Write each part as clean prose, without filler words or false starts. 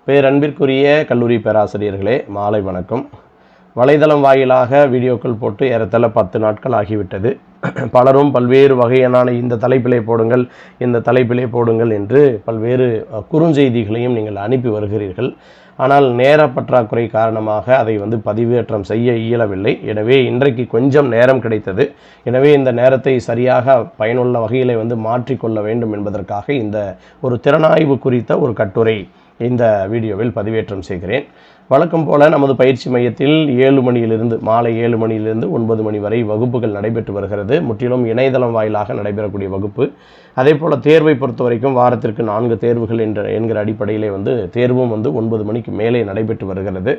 பேரன்பிற்குரிய கல்லூரி பேராசிரியர்களே, மாலை வணக்கம். வலைதளம் வாயிலாக வீடியோக்கள் போட்டு ஏறத்தாழ 10 நாட்கள் ஆகிவிட்டது. பலரும் பல்வேறு வகையான இந்த தலைப்பிலே போடுங்கள், இந்த தலைப்பிலே போடுங்கள் என்று பல்வேறு குறுஞ்செய்திகளையும் நீங்கள் அனுப்பி வருகிறீர்கள். ஆனால் நேர பற்றாக்குறை காரணமாக அதை பதிவேற்றம் செய்ய இயலவில்லை. எனவே இன்றைக்கு கொஞ்சம் நேரம் கிடைத்தது. எனவே இந்த நேரத்தை சரியாக பயனுள்ள வகையில் மாற்றிக்கொள்ள வேண்டும் என்பதற்காக இந்த ஒரு திறனாய்வு குறித்த ஒரு கட்டுரை இந்த வீடியோவில் பதிவேற்றம் செய்கிறேன். வழக்கம் போல நமது பயிற்சி மையத்தில் 7 மணியிலிருந்து மாலை 7 மணியிலிருந்து 9 மணி வரை வகுப்புகள் நடைபெற்று வருகிறது. முற்றிலும் இணையதளம் வாயிலாக நடைபெறக்கூடிய வகுப்பு. அதே போல் தேர்வை பொறுத்த வரைக்கும் வாரத்திற்கு 4 தேர்வுகள் என்கிற அடிப்படையிலே தேர்வும் 9 மணிக்கு மேலே நடைபெற்று வருகிறது.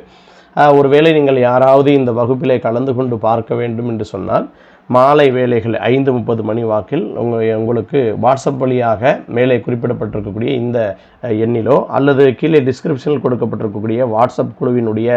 ஒருவேளை நீங்கள் யாராவது இந்த வகுப்பிலே கலந்து கொண்டு பார்க்க வேண்டும் என்று சொன்னால் மாலை வேளைகள் 5:30 மணி வாக்கில் உங்களுக்கு வாட்ஸ்அப் வழியாக மேலே குறிப்பிடப்பட்டிருக்கக்கூடிய இந்த எண்ணிலோ அல்லது கீழே டிஸ்கிரிப்ஷனில் கொடுக்கப்பட்டிருக்கக்கூடிய வாட்ஸ்அப் குழுவினுடைய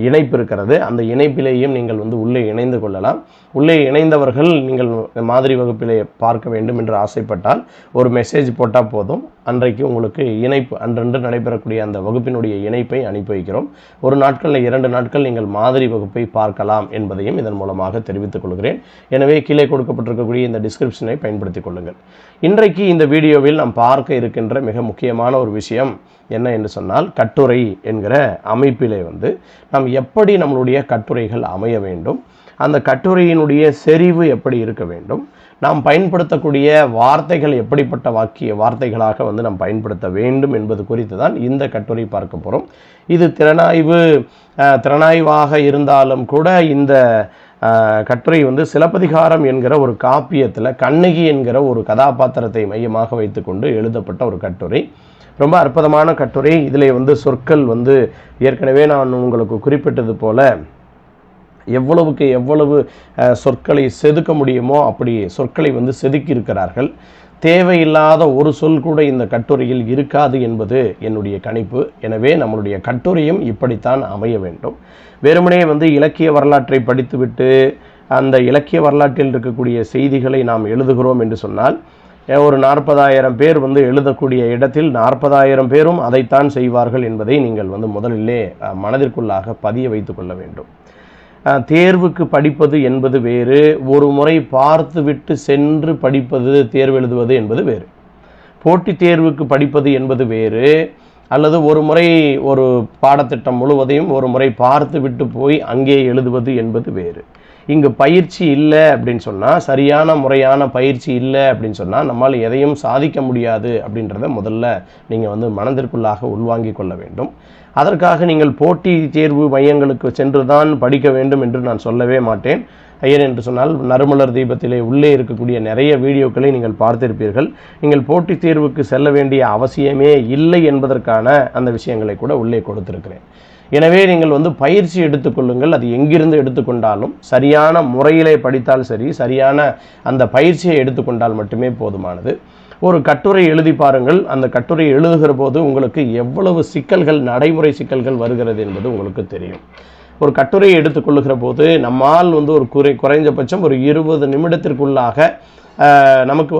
இணைப்பு இருக்கிறது. அந்த இணைப்பிலேயும் நீங்கள் உள்ளே இணைந்து கொள்ளலாம். உள்ளே இணைந்தவர்கள் நீங்கள் மாதிரி வகுப்பிலே பார்க்க வேண்டும் என்று ஆசைப்பட்டால் ஒரு மெசேஜ் போட்டால் போதும். அன்றைக்கு உங்களுக்கு இணைப்பு அன்றன்று நடைபெறக்கூடிய அந்த வகுப்பினுடைய இணைப்பை அனுப்பி வைக்கிறோம். ஒரு நாட்களில் 2 நாட்கள் நீங்கள் மாதிரி வகுப்பை பார்க்கலாம் என்பதையும் இதன் மூலமாக தெரிவித்துக் கொள்கிறேன். எனவே கீழே கொடுக்கப்பட்டிருக்கக்கூடிய இந்த டிஸ்கிரிப்ஷனை பயன்படுத்திக் கொள்ளுங்கள். இன்றைக்கு இந்த வீடியோவில் நாம் பார்க்க இருக்கின்ற மிக முக்கியமான ஒரு விஷயம் என்ன என்று சொன்னால், கட்டுரை என்கிற அமைப்பிலே நாம் எப்படி நம்மளுடைய கட்டுரைகள் அமைய வேண்டும், அந்த கட்டுரையினுடைய செறிவு எப்படி இருக்க வேண்டும், நாம் பயன்படுத்தக்கூடிய வார்த்தைகள் எப்படிப்பட்ட வார்த்தைகளாக நாம் பயன்படுத்த வேண்டும் என்பது குறித்து தான் இந்த கட்டுரை பார்க்க போகிறோம். இது திறனாய்வாக இருந்தாலும் கூட இந்த கட்டுரை சிலப்பதிகாரம் என்கிற ஒரு காப்பியத்தில் கண்ணகி என்கிற ஒரு கதாபாத்திரத்தை மையமாக வைத்துக்கொண்டு எழுதப்பட்ட ஒரு கட்டுரை. ரொம்ப அற்புதமான கட்டுரை. இதில் சொற்கள் ஏற்கனவே நான் உங்களுக்கு குறிப்பிட்டது போல எவ்வளவுக்கு எவ்வளவு சொற்களை செதுக்க முடியுமோ அப்படி சொற்களை செதுக்கி இருக்கிறார்கள். தேவையில்லாத ஒரு சொல் கூட இந்த கட்டுரையில் இருக்காது என்பது என்னுடைய கணிப்பு. எனவே நம்மளுடைய கட்டுரையும் இப்படித்தான் அமைய வேண்டும். வெறுமனே இலக்கிய வரலாற்றை படித்துவிட்டு அந்த இலக்கிய வரலாற்றில் இருக்கக்கூடிய செய்திகளை நாம் எழுதுகிறோம் என்று சொன்னால், ஒரு 40,000 பேர் எழுதக்கூடிய இடத்தில் 40,000 பேரும் அதைத்தான் செய்வார்கள் என்பதை நீங்கள் முதலிலே மனதிற்குள்ளாக பதிய வைத்து கொள்ள வேண்டும். தேர்வுக்கு படிப்பது என்பது வேறு, ஒரு முறை பார்த்துவிட்டு சென்று படிப்பது தேர்வு எழுதுவது என்பது வேறு. போட்டித் தேர்வுக்கு படிப்பது என்பது வேறு, அல்லது ஒரு முறை ஒரு பாடத்திட்டம் முழுவதையும் ஒரு முறை பார்த்து விட்டு போய் அங்கே எழுதுவது என்பது வேறு. இங்கு பயிற்சி இல்லை அப்படின்னு சொன்னால், சரியான முறையான பயிற்சி இல்லை அப்படின்னு சொன்னால் நம்மால் எதையும் சாதிக்க முடியாது அப்படின்றத முதல்ல நீங்கள் மனதிற்குள்ளாக உள்வாங்கி கொள்ள வேண்டும். அதற்காக நீங்கள் போட்டி தேர்வு மையங்களுக்கு சென்று தான் படிக்க வேண்டும் என்று நான் சொல்லவே மாட்டேன். ஏன் என்று சொன்னால், நறுமலர் தீபத்திலே உள்ளே இருக்கக்கூடிய நிறைய வீடியோக்களை நீங்கள் பார்த்திருப்பீர்கள். நீங்கள் போட்டித் தேர்வுக்கு செல்ல வேண்டிய அவசியமே இல்லை என்பதற்கான அந்த விஷயங்களை கூட உள்ளே கொடுத்திருக்கிறேன். எனவே நீங்கள் பயிற்சி எடுத்துக்கொள்ளுங்கள். அது எங்கிருந்து எடுத்துக்கொண்டாலும் சரியான முறையிலே படித்தால் சரி, சரியான அந்த பயிற்சியை எடுத்துக்கொண்டால் மட்டுமே போதுமானது. ஒரு கட்டுரை எழுதி பாருங்கள். அந்த கட்டுரை எழுதுகிற போது உங்களுக்கு எவ்வளவு சிக்கல்கள், நடைமுறை சிக்கல்கள் வருகிறது என்பது உங்களுக்கு தெரியும். ஒரு கட்டுரையை எடுத்துக்கொள்ளுகிற போது நம்மால் ஒரு குறைஞ்சபட்சம் ஒரு 20 நிமிடத்திற்குள்ளாக நமக்கு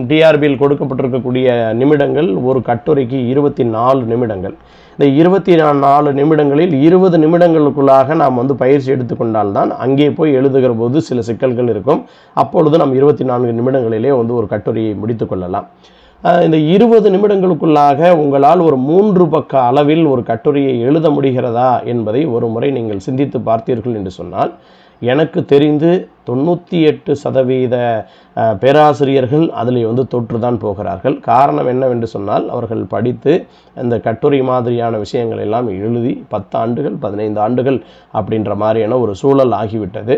டிஆர்பியில் கொடுக்கப்பட்டிருக்கக்கூடிய நிமிடங்கள் ஒரு கட்டுரைக்கு 24 நிமிடங்கள். இந்த 24 நிமிடங்களில் 20 நிமிடங்களுக்குள்ளாக நாம் பயிற்சி எடுத்துக்கொண்டால்தான் அங்கே போய் எழுதுகிற போது சில சிக்கல்கள் இருக்கும். அப்பொழுது நாம் 24 நிமிடங்களிலே ஒரு கட்டுரையை முடித்து கொள்ளலாம். இந்த 20 நிமிடங்களுக்குள்ளாக உங்களால் ஒரு 3 பக்க அளவில் ஒரு கட்டுரையை எழுத முடிகிறதா என்பதை ஒரு முறை நீங்கள் சிந்தித்து பார்த்தீர்கள் என்று சொன்னால், எனக்கு தெரிந்து 98% பேராசிரியர்கள் அதில் தொற்றுதான் போகிறார்கள். காரணம் என்னவென்று சொன்னால், அவர்கள் படித்து அந்த கட்டுரை மாதிரியான விஷயங்கள் எல்லாம் எழுதி 10 ஆண்டுகள் 15 ஆண்டுகள் அப்படின்ற மாதிரியான ஒரு சூழல் ஆகிவிட்டது.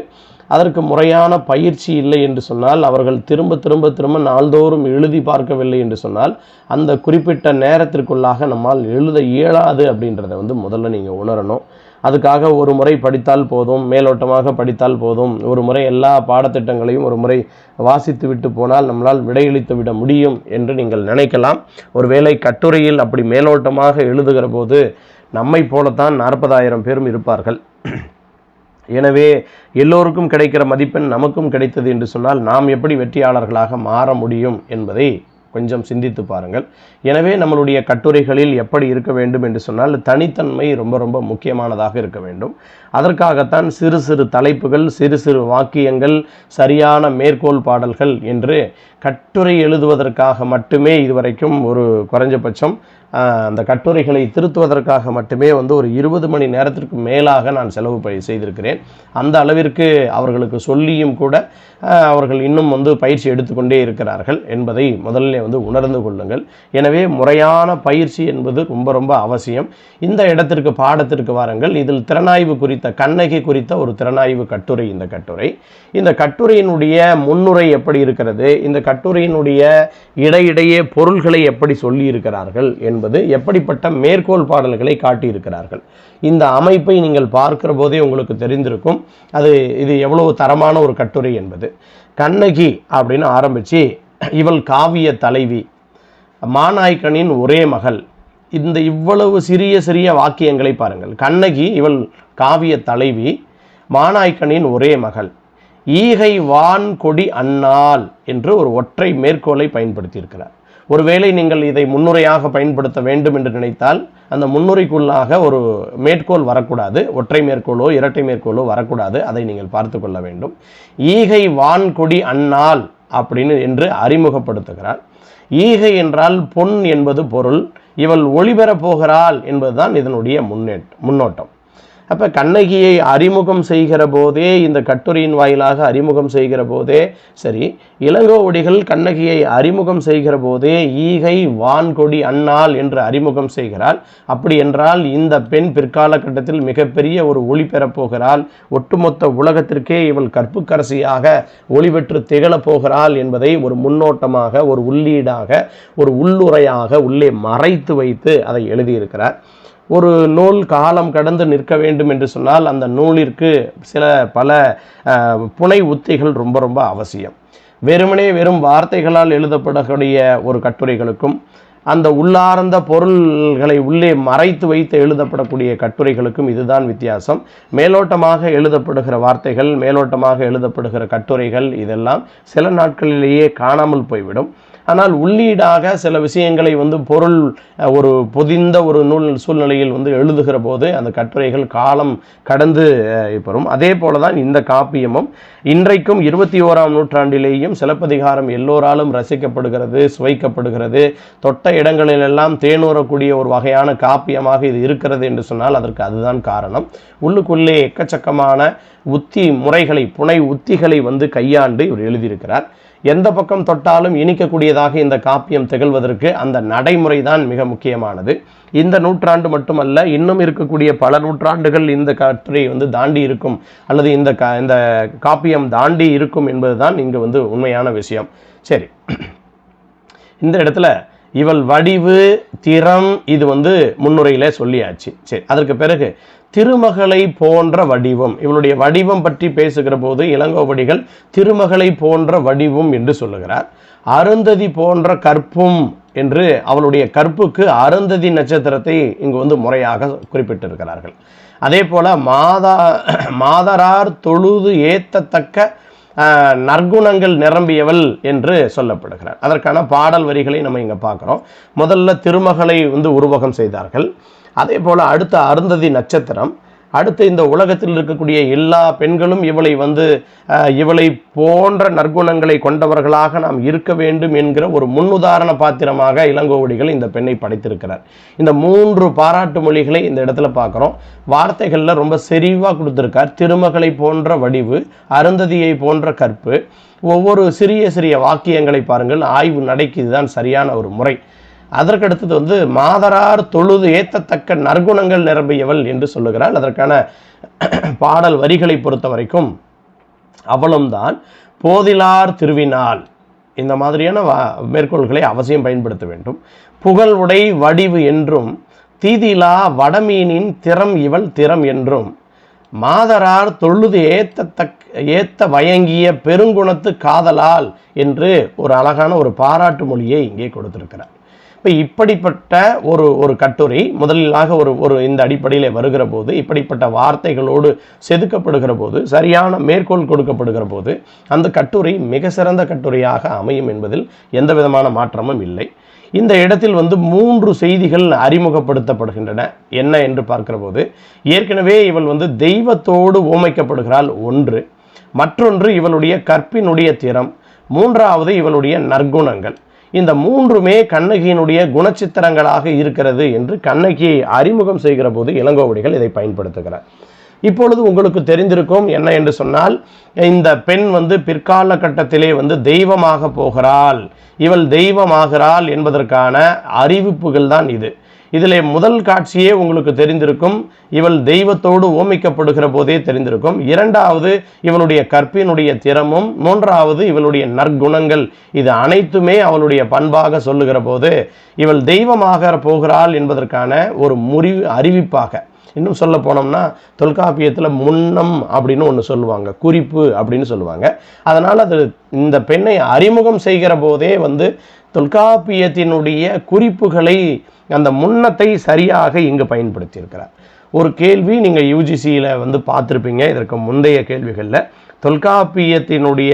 அதற்கு முறையான பயிற்சி இல்லை என்று சொன்னால், அவர்கள் திரும்ப நாள்தோறும் எழுதி பார்க்கவில்லை என்று சொன்னால், அந்த குறிப்பிட்ட நேரத்திற்குள்ளாக நம்மால் எழுத இயலாது அப்படின்றத முதல்ல நீங்கள் உணரணும். அதுக்காக ஒரு முறை படித்தால் போதும், மேலோட்டமாக படித்தால் போதும், ஒரு முறை எல்லா பாடத்திட்டங்களையும் ஒரு முறை வாசித்து விட்டு போனால் நம்மளால் விடையளித்து விட முடியும் என்று நீங்கள் நினைக்கலாம். ஒருவேளை கட்டுரையில் அப்படி மேலோட்டமாக எழுதுகிற போது நம்மை போலத்தான் 40,000 பேரும் இருப்பார்கள். எனவே எல்லோருக்கும் கிடைக்கிற மதிப்பெண் நமக்கும் கிடைத்தது என்று சொன்னால் நாம் எப்படி வெற்றியாளர்களாக மாற முடியும் என்பதை கொஞ்சம் சிந்தித்து பாருங்கள். எனவே நம்மளுடைய கட்டுரைகளில் எப்படி இருக்க வேண்டும் என்று சொன்னால் தனித்தன்மை ரொம்ப ரொம்ப முக்கியமானதாக இருக்க வேண்டும். அதற்காகத்தான் சிறு சிறு தலைப்புகள், சிறு சிறு வாக்கியங்கள், சரியான மேற்கோள் பாடல்கள் என்று கட்டுரை எழுதுவதற்காக மட்டுமே இதுவரைக்கும் ஒரு குறைஞ்சபட்சம் அந்த கட்டுரைகளை திருத்துவதற்காக மட்டுமே ஒரு 20 மணி நேரத்திற்கு மேலாக நான் செலவு செய்திருக்கிறேன். அந்த அளவிற்கு அவர்களுக்கு சொல்லியும் கூட அவர்கள் இன்னும் பயிற்சி எடுத்துக்கொண்டே இருக்கிறார்கள் என்பதை முதல்ல உணர்ந்து கொள்ளுங்கள். எனவே முறையான பயிற்சி என்பது ரொம்ப ரொம்ப அவசியம். இந்த இடத்திற்கு பாடத்திற்கு வாருங்கள். இதில் திறனாய்வு குறித்த கண்ணகி குறித்த ஒரு திறனாய்வு கட்டுரை இந்த கட்டுரையினுடைய முன்னுரை எப்படி இருக்கிறது, இந்த கட்டுரையினுடைய இடையிடையே பொருள்களை எப்படி சொல்லி இருக்கிறார்கள் என்பது, எப்படிப்பட்ட மேற்கோள் பாடல்களை காட்டியிருக்கிறார்கள். இந்த அமைப்பை நீங்கள் பார்க்கிற போதே உங்களுக்கு தெரிந்திருக்கும் இது எவ்வளவு தரமான ஒரு கட்டுரை என்பது. கண்ணகி அப்படின்னு ஆரம்பித்து இவள் காவிய தலைவி, மாநாய்க்கனின் ஒரே மகள், இவ்வளவு சிறிய சிறிய வாக்கியங்களை பாருங்கள். கண்ணகி இவள் காவிய தலைவி, மாநாய்க்கனின் ஒரே மகள், ஈகை வான் கொடி அன்னாள் என்று ஒரு ஒற்றை மேற்கோளை பயன்படுத்தியிருக்கிறார். ஒருவேளை நீங்கள் இதை முன்னுரையாக பயன்படுத்த வேண்டும் என்று நினைத்தால் அந்த முன்னுரைக்குள்ளாக ஒரு மேற்கோள் வரக்கூடாது, ஒற்றை மேற்கோளோ இரட்டை மேற்கோளோ வரக்கூடாது. அதை நீங்கள் பார்த்து கொள்ள வேண்டும். ஈகை வான்கொடி அன்னாள் அப்படின்னு என்று அறிமுகப்படுத்துகிறார். ஈகை என்றால் பொன் என்பது பொருள், இவள் ஒளிபெறப் போகிறாள் என்பதுதான் இதனுடைய முன்னோட்டம். அப்போ கண்ணகியை அறிமுகம் செய்கிற போதே, இந்த கட்டுரையின் வாயிலாக அறிமுகம் செய்கிற போதே சரி, இளங்கோவடிகள் கண்ணகியை அறிமுகம் செய்கிற போதே ஈகை வான்கொடி அன்னாள் என்று அறிமுகம் செய்கிறாள். அப்படி என்றால் இந்த பெண் பிற்காலகட்டத்தில் மிகப்பெரிய ஒரு ஒளி பெறப்போகிறாள், ஒட்டுமொத்த உலகத்திற்கே இவள் கற்புக்கரசியாக ஒளி பெற்று திகழப் போகிறாள் என்பதை ஒரு முன்னோட்டமாக, ஒரு உள்ளீடாக, ஒரு உள்ளுரையாக உள்ளே மறைத்து வைத்து அதை எழுதியிருக்கிறார். ஒரு நூல் காலம் கடந்து நிற்க வேண்டும் என்று சொன்னால் அந்த நூலிற்கு பல புனை உத்திகள் ரொம்ப ரொம்ப அவசியம். வெறும் வார்த்தைகளால் எழுதப்படக்கூடிய ஒரு கட்டுரைகளுக்கும் அந்த உள்ளார்ந்த பொருள்களை உள்ளே மறைத்து வைத்து எழுதப்படக்கூடிய கட்டுரைகளுக்கும் இதுதான் வித்தியாசம். மேலோட்டமாக எழுதப்படுகிற வார்த்தைகள், மேலோட்டமாக எழுதப்படுகிற கட்டுரைகள் இதெல்லாம் சில நாட்களிலேயே காணாமல் போய்விடும். ஆனால் உள்ளீடாக சில விஷயங்களை பொருள் ஒரு பொதிந்த ஒரு சூழ்நிலையில் எழுதுகிற போது அந்த கட்டுரைகள் காலம் கடந்து பெறும். அதே போல தான் இந்த காப்பியமும் இன்றைக்கும் 21ஆம் நூற்றாண்டிலேயும் சிலப்பதிகாரம் எல்லோராலும் ரசிக்கப்படுகிறது, சுவைக்கப்படுகிறது. தொட்ட இடங்களிலெல்லாம் தேனூறக்கூடிய ஒரு வகையான காப்பியமாக இது இருக்கிறது என்று சொன்னால் அதற்கு அதுதான் காரணம். உள்ளுக்குள்ளே எக்கச்சக்கமான உத்தி முறைகளை, புனை உத்திகளை கையாண்டு இவர் எழுதியிருக்கிறார். எந்த பக்கம் தொட்டாலும் இனிக்கக்கூடியதாக இந்த காப்பியம் திகழ்வதற்கு அந்த நடைமுறை தான் மிக முக்கியமானது. இந்த நூற்றாண்டு மட்டுமல்ல, இன்னும் இருக்கக்கூடிய பல நூற்றாண்டுகள் இந்த கட்டுரை தாண்டி இருக்கும், அல்லது இந்த காப்பியம் தாண்டி இருக்கும் என்பதுதான் இங்கு உண்மையான விஷயம். சரி, இந்த இடத்துல இவள் வடிவு, திறம் இது முன்னுரையில சொல்லியாச்சு. சரி, அதற்கு பிறகு திருமகளை போன்ற வடிவம், இவளுடைய வடிவம் பற்றி பேசுகிற போது இளங்கோவடிகள் திருமகளை போன்ற வடிவம் என்று சொல்லுகிறார். அருந்ததி போன்ற கற்பும் என்று அவளுடைய கற்புக்கு அருந்ததி நட்சத்திரத்தை இங்கு முறையாக குறிப்பிட்டிருக்கிறார்கள். அதே போல மாதரார் தொழுது ஏத்தத்தக்க நற்குணங்கள் நிரம்பியவள் என்று சொல்லப்படுகிறார். அதற்கான பாடல் வரிகளை நம்ம இங்க பார்க்கிறோம். முதல்ல திருமகளை உருவகம் செய்தார்கள். அதே போல அடுத்த அருந்ததி நட்சத்திரம், அடுத்து இந்த உலகத்தில் இருக்கக்கூடிய எல்லா பெண்களும் இவளை போன்ற நற்குணங்களை கொண்டவர்களாக நாம் இருக்க வேண்டும் என்கிற ஒரு முன்னுதாரண பாத்திரமாக இளங்கோவடிகள் இந்த பெண்ணை படைத்திருக்கிறார். இந்த 3 பாராட்டு மொழிகளை இந்த இடத்துல பார்க்குறோம். வார்த்தைகளில் ரொம்ப செறிவாக கொடுத்திருக்கார். திருமகளை போன்ற வடிவு, அருந்ததியை போன்ற கற்பு, ஒவ்வொரு சிறிய சிறிய வாக்கியங்களை பாருங்கள். ஆய்வு நடைக்கு இதுதான் சரியான ஒரு முறை. அதற்கடுத்தது மாதரார் தொழுது ஏத்தத்தக்க நற்குணங்கள் நிரம்பியவள் என்று சொல்லுகிறாள். அதற்கான பாடல் வரிகளை பொறுத்த வரைக்கும் அவளும் தான் போதிலார் திருவினாள், இந்த மாதிரியான மேற்கோள்களை அவசியம் பயன்படுத்த வேண்டும். புகழ் உடை வடிவு என்றும் தீதிலா வடமீனின் திறம் இவள் திறம் என்றும் மாதரார் தொழுது ஏத்த வயங்கிய பெருங்குணத்து காதலால் என்று ஒரு அழகான ஒரு பாராட்டு மொழியை இங்கே கொடுத்திருக்கிறார். இப்போ இப்படிப்பட்ட ஒரு ஒரு கட்டுரை முதலாக ஒரு இந்த அடிப்படையில் வருகிற போது, இப்படிப்பட்ட வார்த்தைகளோடு செதுக்கப்படுகிற போது, சரியான மேற்கோள் கொடுக்கப்படுகிற போது அந்த கட்டுரை மிக சிறந்த கட்டுரையாக அமையும் என்பதில் எந்த விதமான மாற்றமும் இல்லை. இந்த இடத்தில் 3 செய்திகள் அறிமுகப்படுத்தப்படுகின்றன. என்ன என்று பார்க்கிற போது, ஏற்கனவே இவள் தெய்வத்தோடு ஓமைக்கப்படுகிறாள் ஒன்று, மற்றொன்று இவளுடைய கற்பினுடைய திறம், மூன்றாவது இவளுடைய நற்குணங்கள். இந்த 3மே கண்ணகியினுடைய குணச்சித்திரங்களாக இருக்கிறது என்று கண்ணகியை அறிமுகம் செய்கிற போது இளங்கோவடிகள் இதை பயன்படுத்துகிறார். இப்பொழுது உங்களுக்கு தெரிந்திருக்கும் என்ன என்று சொன்னால், இந்த பெண் பிற்கால கட்டத்திலே தெய்வமாக போகிறாள், இவள் தெய்வமாகிறாள் என்பதற்கான அறிவிப்புகள் தான் இது. இதிலே முதல் காட்சியே உங்களுக்கு தெரிந்திருக்கும், இவள் தெய்வத்தோடு ஓமிக்கப்படுகிற போதே தெரிந்திருக்கும். இரண்டாவது இவளுடைய கற்பினுடைய திறமும், மூன்றாவது இவளுடைய நற்குணங்கள், இது அனைத்துமே அவளுடைய பண்பாக சொல்லுகிற போது இவள் தெய்வமாக போகிறாள் என்பதற்கான ஒரு அறிவிப்பாக. இன்னும் சொல்ல போனோம்னா தொல்காப்பியத்தில் முன்னம் அப்படின்னு ஒன்று சொல்லுவாங்க, குறிப்பு அப்படின்னு சொல்லுவாங்க. அதனால் அது இந்த பெண்ணை அறிமுகம் செய்கிற போதே தொல்காப்பியத்தினுடைய குறிப்புகளை, அந்த முன்னத்தை சரியாக இங்கு பயன்படுத்தியிருக்கிறார். ஒரு கேள்வி நீங்கள் யூஜிசியில் பார்த்துருப்பீங்க, இதற்கு முந்தைய கேள்விகளில் தொல்காப்பியத்தினுடைய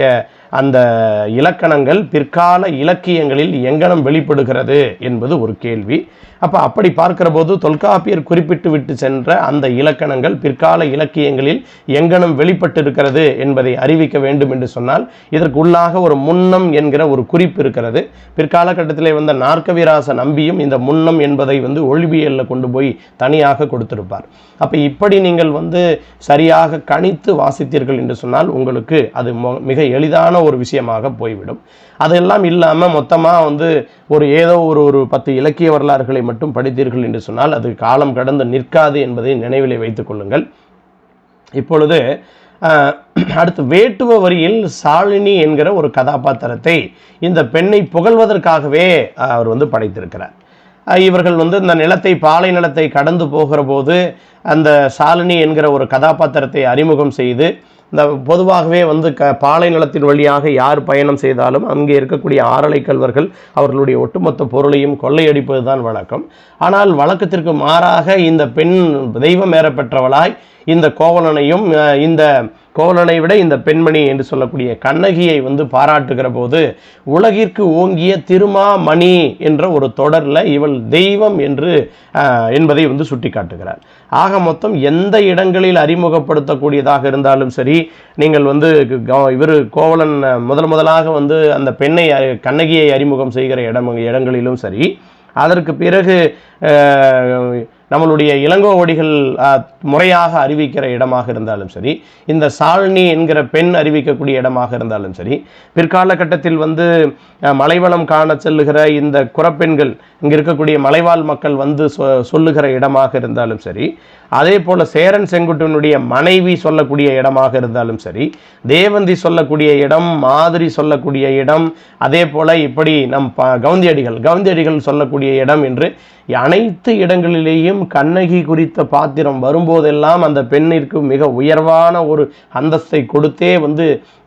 அந்த இலக்கணங்கள் பிற்கால இலக்கியங்களில் எங்கனம் வெளிப்படுகிறது என்பது ஒரு கேள்வி. அப்படி பார்க்கிற போது தொல்காப்பியர் குறிப்பிட்டு விட்டு சென்ற அந்த இலக்கணங்கள் பிற்கால இலக்கியங்களில் எங்கனம் வெளிப்பட்டிருக்கிறது என்பதை அறிவிக்க வேண்டும் என்று சொன்னால் இதற்கு உள்ளாக ஒரு முன்னம் என்கிற ஒரு குறிப்பு இருக்கிறது. பிற்கால கட்டத்திலே நாற்கவிராச நம்பியும் இந்த முன்னம் என்பதை ஒழிபியலில் கொண்டு போய் தனியாக கொடுத்திருப்பார். இப்படி நீங்கள் சரியாக கணித்து வாசித்தீர்கள் என்று சொன்னால் உங்களுக்கு அது மிக எளிதான ஒரு விஷயமாக போய்விடும். அதெல்லாம் இல்லாமல் மொத்தமாக ஒரு ஏதோ ஒரு 10 இலக்கிய வரலாறுகளை மட்டும் படித்தீர்கள் என்று சொன்னால் அது காலம் கடந்து நிற்காது என்பதை நினைவிலே வைத்துக் கொள்ளுங்கள். இப்பொழுது அடுத்து வேட்டுவ வரியில் சாலினி என்கிற ஒரு கதாபாத்திரத்தை இந்த பெண்ணை புகழ்வதற்காகவே அவர் படைத்திருக்கிறார். இவர்கள் இந்த நிலத்தை, பாலை நிலத்தை கடந்து போகிற போது அந்த சாலினி என்கிற ஒரு கதாபாத்திரத்தை அறிமுகம் செய்து, இந்த பொதுவாகவே பாலை நிலத்தின் வழியாக யார் பயணம் செய்தாலும் அங்கே இருக்கக்கூடிய ஆறலை கல்வர்கள் அவர்களுடைய ஒட்டுமொத்த பொருளையும் கொள்ளையடிப்பது தான் வழக்கம். ஆனால் வழக்கத்திற்கு மாறாக இந்த பெண் தெய்வம் ஏற பெற்றவளாய் இந்த கோவலனையும், இந்த கோவலனை விட இந்த பெண்மணி என்று சொல்லக்கூடிய கண்ணகியை பாராட்டுகிற போது உலகிற்கு ஓங்கிய திருமாமணி என்ற ஒரு தொடரில் இவள் தெய்வம் என்று என்பதை சுட்டி காட்டுகிறார். ஆக மொத்தம் எந்த இடங்களில் அறிமுகப்படுத்தக்கூடியதாக இருந்தாலும் சரி, நீங்கள் இவர் கோவலன் முதலாக அந்த பெண்ணை கண்ணகியை அறிமுகம் செய்கிற இடங்களிலும் சரி, அதற்கு பிறகு நம்மளுடைய இளங்கோவடிகள் முறையாக அறிவிக்கிற இடமாக இருந்தாலும் சரி, இந்த சாலினி என்கிற பெண் அறிவிக்கக்கூடிய இடமாக இருந்தாலும் சரி, பிற்கால கட்டத்தில் மலைவளம் காண செல்லுகிற இந்த குறப்பெண்கள், இங்கே இருக்கக்கூடிய மலைவாழ் மக்கள் சொல்லுகிற இடமாக இருந்தாலும் சரி, அதே போல் சேரன் செங்குட்டுவனுடைய மனைவி சொல்லக்கூடிய இடமாக இருந்தாலும் சரி, தேவந்தி சொல்லக்கூடிய இடம், மாதிரி சொல்லக்கூடிய இடம், அதே போல் இப்படி நம் கவுந்தியடிகள் சொல்லக்கூடிய இடம் என்று அனைத்து இடங்களிலேயும் கண்ணகி குறித்த பாத்திரம் வரும்போதெல்லாம் அந்த பெண்ணிற்கு மிக உயர்வான ஒரு அந்தஸ்தை கொடுத்தே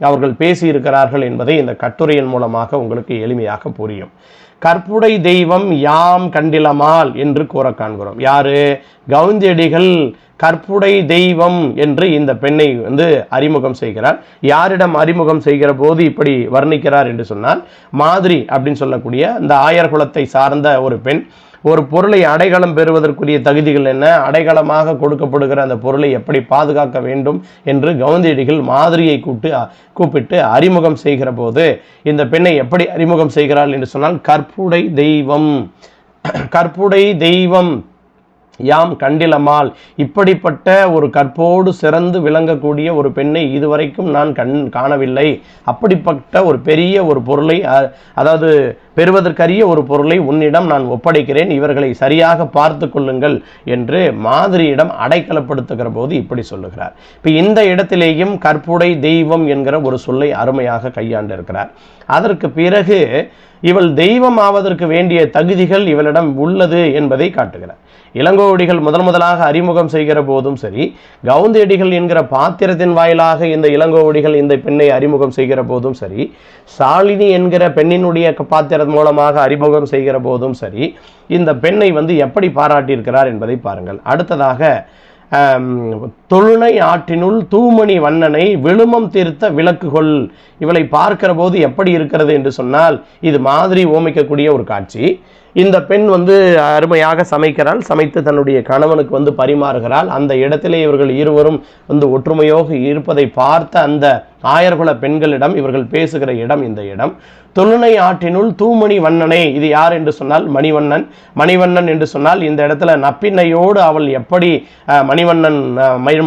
அவர்கள் பேசியிருக்கிறார்கள் என்பதை இந்த கட்டுரையின் மூலமாக உங்களுக்கு எளிமையாக புரியும். கற்புடை தெய்வம் யாம் கண்டிலமால் என்று கூற காண்கிறோம். யாரு? கவுந்தியடிகள் கற்புடை தெய்வம் என்று இந்த பெண்ணை அறிமுகம் செய்கிறார். யாரிடம் அறிமுகம் செய்கிற போது இப்படி வர்ணிக்கிறார் என்று சொன்னால், மாதிரி அப்படின்னு சொல்லக்கூடிய இந்த ஆயர் குலத்தை சார்ந்த ஒரு பெண். ஒரு பொருளை அடையாளம் பெறுவதற்குரிய தகுதிகள் என்ன, அடையாளமாக கொடுக்கப்படுகிற அந்த பொருளை எப்படி பாதுகாக்க வேண்டும் என்று கவுந்தியடிகள் மாதிரியை கூப்பிட்டு அறிமுகம் செய்கிற போது இந்த பெண்ணை எப்படி அறிமுகம் செய்கிறாள் என்று சொன்னால், கற்புடை தெய்வம், கற்புடை தெய்வம் யாம் கண்டிலமால், இப்படிப்பட்ட ஒரு கற்போடு சிறந்து விளங்கக்கூடிய ஒரு பெண்ணை இதுவரைக்கும் நான் காணவில்லை. அப்படிப்பட்ட ஒரு பெரிய ஒரு பொருளை, அதாவது பெறுவதற்கரிய ஒரு பொருளை உன்னிடம் நான் ஒப்படைக்கிறேன், இவர்களை சரியாக பார்த்து கொள்ளுங்கள் என்று மாதிரியிடம் அடைக்கலப்படுத்துகிற போது இப்படி சொல்லுகிறார். இப்போ இந்த இடத்திலேயும் கற்புடை தெய்வம் என்கிற ஒரு சொல்லை அருமையாக கையாண்டு இருக்கிறார். அதற்கு பிறகு இவள் தெய்வம் ஆவதற்கு வேண்டிய தகுதிகள் இவளிடம் உள்ளது என்பதை காட்டுகிறார். இளங்கோவடிகள் முதலாக அறிமுகம் செய்கிற போதும் சரி, கவுந்தேடிகள் என்கிற பாத்திரத்தின் வாயிலாக இந்த இளங்கோவடிகள் இந்த பெண்ணை அறிமுகம் செய்கிற போதும் சரி, சாலினி என்கிற பெண்ணினுடைய பாத்திரம் மூலமாக அறிமுகம் செய்கிற போதும் சரி, இந்த பெண்ணை எப்படி பாராட்டியிருக்கிறார் என்பதை பாருங்கள். அடுத்ததாக தொழுனை ஆற்றினுள் தூமணி வண்ணனை விழுமம் தீர்த்த விளக்குகொள். இவளை பார்க்கிற போது எப்படி இருக்கிறது என்று சொன்னால், இது மாதிரி ஓமிக்கக்கூடிய ஒரு காட்சி. இந்த பெண் அருமையாக சமைக்கிறாள், சமைத்து தன்னுடைய கணவனுக்கு பரிமாறுகிறாள். அந்த இடத்திலே இவர்கள் இருவரும் ஒற்றுமையோடு இருப்பதை பார்த்த அந்த ஆயர்குல பெண்களிடம் இவர்கள் பேசுகிற இடம் இந்த இடம். தொழுனை ஆற்றினுள் தூமணி வண்ணனை, இது யார் என்று சொன்னால் மணிவண்ணன். மணிவண்ணன் என்று சொன்னால் இந்த இடத்துல நப்பின்னையோடு அவள் எப்படி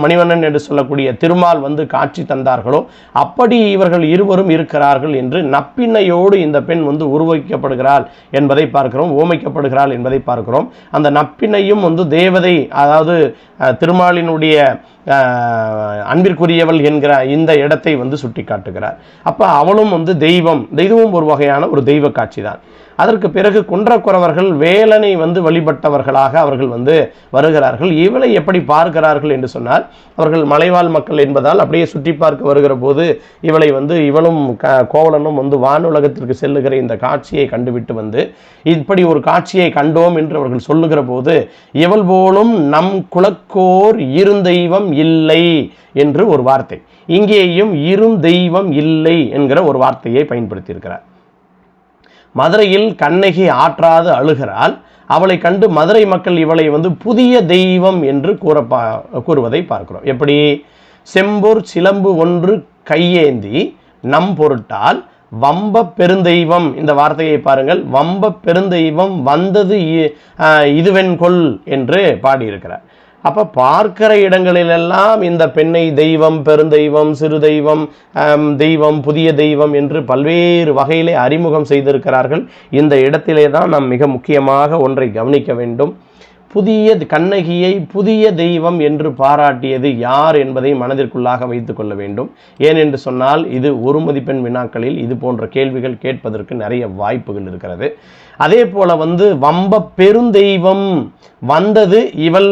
மணிவண்ணன் என்று சொல்லக்கூடிய திருமால் காட்சி தந்தார்களோ அப்படி இவர்கள் இருவரும் இருக்கிறார்கள் என்று நப்பின்னையோடு இந்த பெண் உருவகிக்கப்படுகிறாள் என்பதை பார்க்கிறோம், ஓமைக்கப்படுகிறாள் என்பதை பார்க்கிறோம். அந்த நப்பின்னையும் தேவதை, அதாவது திருமாலினுடைய அன்பிற்குரியவள் என்கிற இந்த இடத்தை சுட்டி காட்டுகிறார். அப்ப அவளும் தெய்வம் ஒரு வகையான ஒரு தெய்வ காட்சி தான். அதற்கு பிறகு குன்றக்குறவர்கள் வேலனை வழிபட்டவர்களாக அவர்கள் வருகிறார்கள். இவளை எப்படி பார்க்கிறார்கள் என்று சொன்னால், அவர்கள் மலைவாழ் மக்கள் என்பதால் அப்படியே சுற்றி பார்க்க வருகிற போது இவளை இவளும் கோவலனும் வானுலகத்திற்கு செல்லுகிற இந்த காட்சியை கண்டுவிட்டு இப்படி ஒரு காட்சியை கண்டோம் என்று அவர்கள் சொல்லுகிற போது, இவள் போலும் நம் குலக்கோர் இருந்தெய்வம் இல்லை என்று ஒரு வார்த்தை, இங்கேயும் இருந்தெய்வம் இல்லை என்கிற ஒரு வார்த்தையை பயன்படுத்தியிருக்கிறார். மதுரையில் கண்ணகி ஆற்றாது அழுகிறாள். அவளை கண்டு மதுரை மக்கள் இவளை புதிய தெய்வம் என்று கூறுவதை பார்க்கிறோம். எப்படி? செம்பொர் சிலம்பு ஒன்று கையேந்தி நம் பொருட்டால் வம்ப பெருந்தெய்வம், இந்த வார்த்தையை பாருங்கள், வம்ப பெருந்தெய்வம் வந்தது இதுவென்கொள் என்று பாடியிருக்கிறார். அப்போ பார்க்கிற இடங்களிலெல்லாம் இந்த பெண்ணை தெய்வம், பெருந்தெய்வம், சிறு தெய்வம், தெய்வம், புதிய தெய்வம் என்று பல்வேறு வகையிலே அறிமுகம் செய்திருக்கிறார்கள். இந்த இடத்திலே தான் நாம் மிக முக்கியமாக ஒன்றை கவனிக்க வேண்டும். கண்ணகியை புதிய தெய்வம் என்று பாராட்டியது யார் என்பதை மனதிற்குள்ளாக வைத்துக் கொள்ள வேண்டும். ஏனென்று சொன்னால், இது ஒரு மதிப்பெண் வினாக்களில் இது போன்ற கேள்விகள் கேட்பதற்கு நிறைய வாய்ப்புகள் இருக்கிறது. அதே போல வம்ப பெருந்தெய்வம் வந்தது இவள்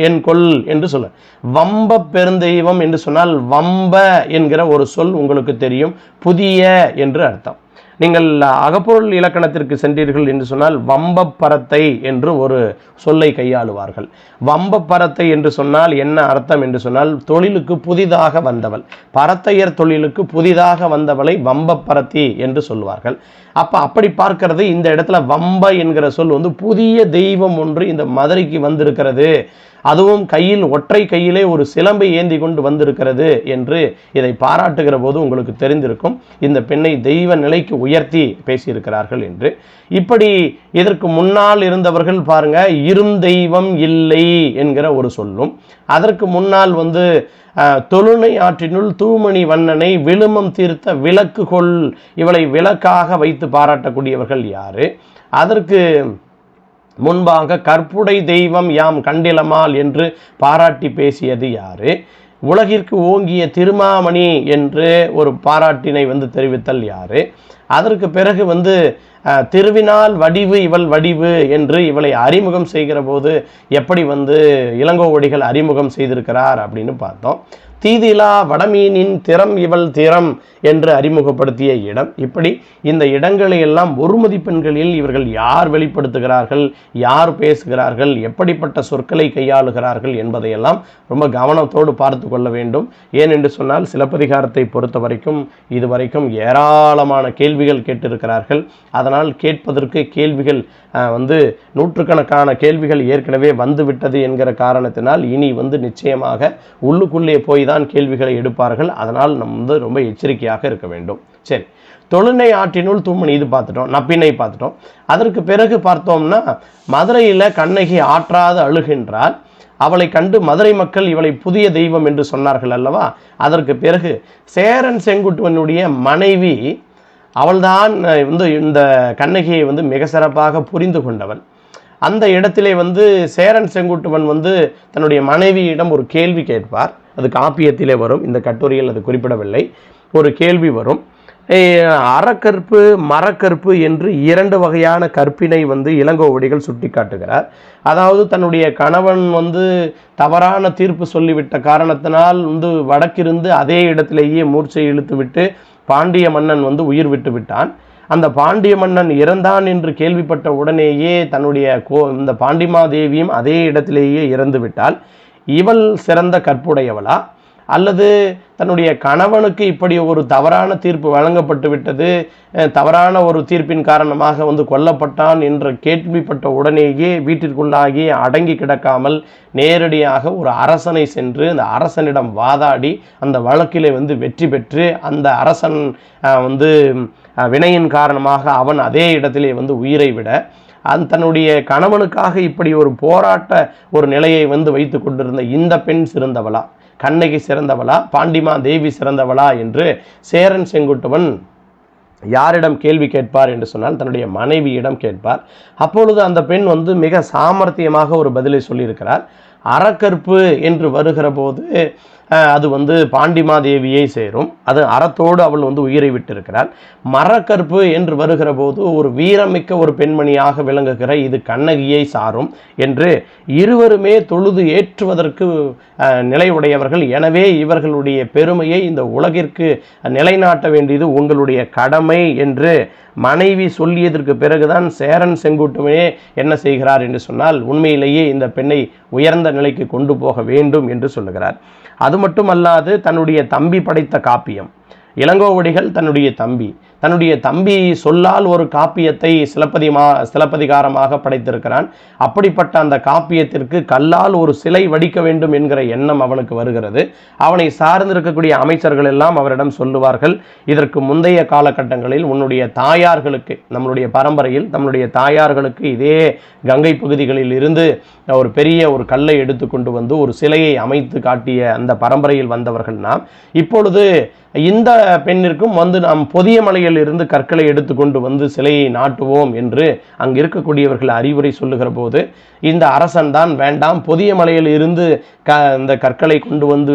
என் கொள் என்று சொல்ல, வம்ப பெருந்தெய்வம் என்று சொன்னால் வம்ப என்கிற ஒரு சொல் உங்களுக்கு தெரியும், புதிய என்று அர்த்தம். நீங்கள் அகப்பொருள் இலக்கணத்திற்கு சென்றீர்கள் என்று சொன்னால் வம்பப்பரத்தை என்று ஒரு சொல்லை கையாளுவார்கள். வம்பப்பரத்தை என்று சொன்னால் என்ன அர்த்தம் என்று சொன்னால், தொழிலுக்கு புதிதாக வந்தவள், பரத்தையர் தொழிலுக்கு புதிதாக வந்தவளை வம்பப்பரத்தி என்று சொல்வார்கள். அப்படி பார்க்கிறது இந்த இடத்துல வம்ப என்கிற சொல் புதிய தெய்வம் ஒன்று இந்த மதுரைக்கு வந்திருக்கிறது, அதுவும் கையில் ஒற்றை கையிலே ஒரு சிலம்பை ஏந்தி கொண்டு வந்திருக்கிறது என்று இதை பாராட்டுகிற போது உங்களுக்கு தெரிந்திருக்கும் இந்த பெண்ணை தெய்வ நிலைக்கு உயர்த்தி பேசியிருக்கிறார்கள் என்று. இப்படி இதற்கு முன்னால் இருந்தவர்கள் பாருங்க, இருந்தெய்வம் இல்லை என்கிற ஒரு சொல்லும், அதற்கு முன்னால் தொழுனை ஆற்றினுள் தூமணி வண்ணனை விழுமம் தீர்த்த விளக்குகொள், இவளை விளக்காக வைத்து பாராட்டக்கூடியவர்கள் யாரு? அதற்கு முன்பாக கற்புடை தெய்வம் யாம் கண்டிலமால் என்று பாராட்டி பேசியது யாரு? உலகிற்கு ஓங்கிய திருமாமணி என்று ஒரு பாராட்டினை தெரிவித்தல் யாரு? அதற்கு பிறகு திருவினால் வடிவு இவள் வடிவு என்று இவளை அறிமுகம் செய்கிற போது எப்படி இளங்கோவடிகள் அறிமுகம் செய்திருக்கிறார் அப்படின்னு பார்த்தோம். தீதிலா வடமீனின் திறம் இவள் திறம் என்று அறிமுகப்படுத்திய இடம். இப்படி இந்த இடங்களை எல்லாம் ஒரு மதிப்பெண்களில் இவர்கள் யார் வெளிப்படுத்துகிறார்கள், யார் பேசுகிறார்கள், எப்படிப்பட்ட சொற்களை கையாளுகிறார்கள் என்பதையெல்லாம் ரொம்ப கவனத்தோடு பார்த்து கொள்ள வேண்டும். ஏனென்று சொன்னால் சிலப்பதிகாரத்தை பொறுத்த வரைக்கும் இதுவரைக்கும் ஏராளமான கேள்விகள் கேட்டிருக்கிறார்கள். அதனால் கேட்பதற்கு கேள்விகள் நூற்றுக்கணக்கான கேள்விகள் ஏற்கனவே வந்துவிட்டது என்கிற காரணத்தினால் இனி நிச்சயமாக உள்ளுக்குள்ளே போய் தான் கேள்விகளை எடுப்பார்கள். அதனால் நம்ம ரொம்ப எச்சரிக்கையாக இருக்க வேண்டும். சரி, தொழுனை ஆற்றினுள் தூமணி இது பார்த்துட்டோம், நப்பினை பார்த்துட்டோம். அதற்கு பிறகு பார்த்தோம்னா, மதுரையில் கண்ணகி ஆற்றாது அழுகின்றாள். அவளை கண்டு மதுரை மக்கள் இவளை புதிய தெய்வம் என்று சொன்னார்கள் அல்லவா? அதற்கு பிறகு சேரன் செங்குட்டுவனுடைய மனைவி அவள்தான் இந்த கண்ணகியை மிக சிறப்பாக புரிந்து கொண்டவள். அந்த இடத்திலே சேரன் செங்குட்டுவன் தன்னுடைய மனைவியிடம் ஒரு கேள்வி கேட்பார். அது காப்பியத்திலே வரும், இந்த கட்டுரையில் அது குறிப்பிடவில்லை. ஒரு கேள்வி வரும், அறக்கற்பு மரக்கற்பு என்று 2 வகையான கற்பினை இளங்கோவடிகள் சுட்டி காட்டுகிறார். அதாவது தன்னுடைய கணவன் தவறான தீர்ப்பு சொல்லிவிட்ட காரணத்தினால் வடக்கிருந்து அதே இடத்திலேயே மூர்ச்சை இழுத்து விட்டு பாண்டிய மன்னன் உயிர் விட்டு விட்டான். அந்த பாண்டிய மன்னன் இறந்தான் என்று கேள்விப்பட்ட உடனேயே தன்னுடைய இந்த பாண்டிமாதேவியும் அதே இடத்திலேயே இறந்து விட்டால் இவள் சிறந்த கற்புடையவளா, அல்லது தன்னுடைய கணவனுக்கு இப்படி ஒரு தவறான தீர்ப்பு வழங்கப்பட்டு விட்டது, தவறான ஒரு தீர்ப்பின் காரணமாக கொல்லப்பட்டான் என்று கேள்விப்பட்ட உடனேயே வீட்டிற்குள்ளாகி அடங்கி கிடக்காமல் நேரடியாக ஒரு அரசனை சென்று அந்த அரசனிடம் வாதாடி அந்த வழக்கிலே வெற்றி பெற்று அந்த அரசன் வினையின் காரணமாக அவன் அதே இடத்திலே உயிரை விட தன்னுடைய கணவனுக்காக இப்படி ஒரு போராட்ட ஒரு நிலையை வைத்து கொண்டிருந்த இந்த பெண் சிறந்தவளா, கண்ணகி சிறந்தவளா, பாண்டிமா தேவி சிறந்தவளா என்று சேரன் செங்குட்டுவன் யாரிடம் கேள்வி கேட்பார் என்று சொன்னால் தன்னுடைய மனைவியிடம் கேட்பார். அப்பொழுது அந்த பெண் மிக சாமர்த்தியமாக ஒரு பதிலை சொல்லியிருக்கிறார். அறக்கற்பு என்று வருகிற போது அது பாண்டிமாதேவியை சேரும், அது அறத்தோடு அவள் உயிரை விட்டிருக்கிறாள். மரக்கற்பு என்று வருகிற போது ஒரு வீரமிக்க ஒரு பெண்மணியாக விளங்குகிற இது கண்ணகியை சாரும் என்று இருவருமே தொழுது ஏற்றுவதற்கு நிலையுடையவர்கள். எனவே இவர்களுடைய பெருமையை இந்த உலகிற்கு நிலைநாட்ட வேண்டியது உங்களுடைய கடமை என்று மனைவி சொல்லியதற்கு பிறகுதான் சேரன் செங்குட்டுவனே என்ன செய்கிறார் என்று சொன்னால் உண்மையிலேயே இந்த பெண்ணை உயர்ந்த நிலைக்கு கொண்டு போக வேண்டும் என்று சொல்லுகிறார். அது மட்டுமல்லாது தன்னுடைய தம்பி படைத்த காப்பியம், இளங்கோவடிகள் தன்னுடைய தம்பி சொல்லால் ஒரு காப்பியத்தை சிலப்பதிகாரமாக படைத்திருக்கிறான். அப்படிப்பட்ட அந்த காப்பியத்திற்கு கல்லால் ஒரு சிலை வடிக்க வேண்டும் என்கிற எண்ணம் அவனுக்கு வருகிறது. அவனை சார்ந்திருக்கக்கூடிய அமைச்சர்கள் எல்லாம் அவரிடம் சொல்லுவார்கள், இதற்கு முந்தைய காலகட்டங்களில் உன்னுடைய தாயார்களுக்கு, நம்மளுடைய பரம்பரையில் நம்மளுடைய தாயார்களுக்கு இதே கங்கை பகுதிகளில் இருந்து ஒரு பெரிய ஒரு கல்லை எடுத்து ஒரு சிலையை அமைத்து காட்டிய அந்த பரம்பரையில் வந்தவர்கள் நாம். இப்பொழுது இந்த பெண்ணிற்கும் நாம் பொதிய மலையில் இருந்து கற்களை எடுத்துக்கொண்டு சிலையை நாட்டுவோம் என்று அங்கு இருக்கக்கூடியவர்கள் அறிவுரை சொல்லுகிற போது இந்த அரசன் தான் வேண்டாம், பொதிய மலையில் இருந்து இந்த கற்களை கொண்டு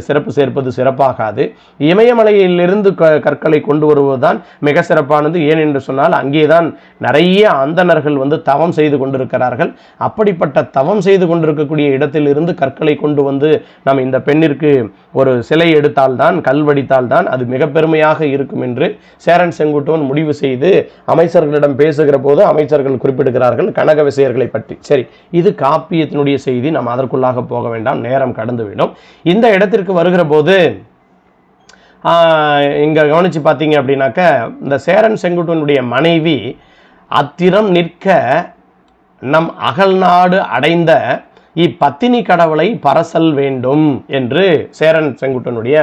சிறப்பு சேர்ப்பது சிறப்பாகாது, இமயமலையிலிருந்து கற்களை கொண்டு வருவதுதான் மிக சிறப்பானது. ஏன் என்று சொன்னால் அங்கேதான் நிறைய அந்தணர்கள் தவம் செய்து கொண்டிருக்கிறார்கள். அப்படிப்பட்ட தவம் செய்து கொண்டிருக்கக்கூடிய இடத்திலிருந்து கற்களை கொண்டு நாம் இந்த பெண்ணிற்கு ஒரு சிலை எடுத்தால்தான், கல்வடித்தால்தான் அது மிக பெருமையாக இருக்கும் என்று சேரன் செங்குட்டுவன் முடிவு செய்து அமைச்சர்களிடம் பேசுகிற போது அமைச்சர்கள் குறிப்பிடுகிறார்கள் கனக விசையர்களை பற்றி. சரி, இது காப்பியத்தினுடைய செய்தி, நாம் அதற்குள்ளாக போக வேண்டாம், நேரம் கடந்துவிடும். இந்த இடத்திற்கு வருகிற போது இங்க கவனிச்சு பார்த்தீங்க அப்படின்னாக்க இந்த சேரன் செங்குட்டுவனுடைய மனைவி அத்திரம் நிற்க நம் அகல்நாடு அடைந்த இப்பத்தினி கடவுளை பரசல் வேண்டும் என்று சேரன் செங்குட்டுவனுடைய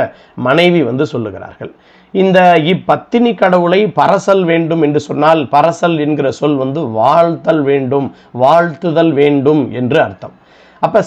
மனைவி சொல்லுகிறார்கள். இந்த இப்பத்தினி கடவுளை பரசல் வேண்டும் என்று சொன்னால் பரசல் என்கிற சொல் வாழ்த்தல் வேண்டும், வாழ்த்துதல் வேண்டும் என்று அர்த்தம். அப்ப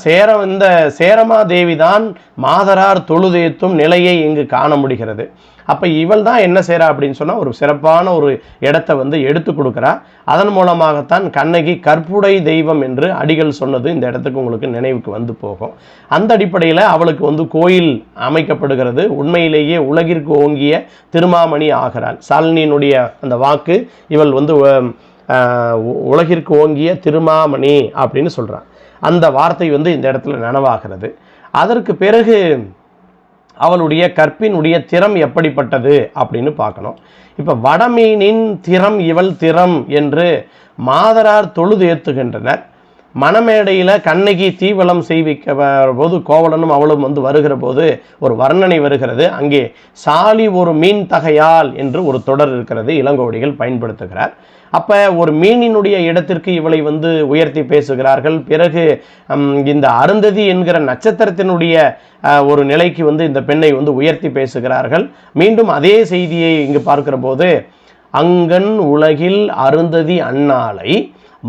இந்த சேரமாதேவி தான் மாதரார் தொழுதேத்தும் நிலையை இங்கு காண முடிகிறது. அப்ப இவள் தான் என்ன செய்றா அப்படின்னு சொன்னா ஒரு சிறப்பான ஒரு இடத்தை எடுத்து கொடுக்குறா. அதன் மூலமாகத்தான் கண்ணகி கற்புடை தெய்வம் என்று அடிகள் சொன்னது இந்த இடத்துக்கு உங்களுக்கு நினைவுக்கு போகும். அந்த அடிப்படையில் அவளுக்கு கோயில் அமைக்கப்படுகிறது. உண்மையிலேயே உலகிற்கு ஓங்கிய திருமாமணி ஆகிறாள். சாலினியினுடைய அந்த வாக்கு இவள் உலகிற்கு ஓங்கிய திருமாமணி அப்படின்னு சொல்றான். அந்த வார்த்தை இந்த இடத்துல நனவாகிறது. அதற்கு பிறகு அவளுடைய கற்பினுடைய திறம் எப்படிப்பட்டது அப்படின்னு பார்க்கணும். இப்போ வடமீனின் திறம் இவள் திறம் என்று மாதரார் தொழுது ஏற்றுகின்றனர். மணமேடையில் கண்ணகி தீவலம் செய்விக்க போது கோவலனும் அவளும் வருகிற போது ஒரு வர்ணனை வருகிறது. அங்கே சாலி ஒரு மீன் தகையால் என்று ஒரு தொடர் இருக்கிறது, இளங்கோவடிகள் பயன்படுத்துகிறார். அப்போ ஒரு மீனினுடைய இடத்திற்கு இவளை உயர்த்தி பேசுகிறார்கள். பிறகு இந்த அருந்ததி என்கிற நட்சத்திரத்தினுடைய ஒரு நிலைக்கு இந்த பெண்ணை உயர்த்தி பேசுகிறார்கள். மீண்டும் அதே செய்தியை இங்கு பார்க்கிற போது அங்கன் உலகில் அருந்ததி அன்னாளை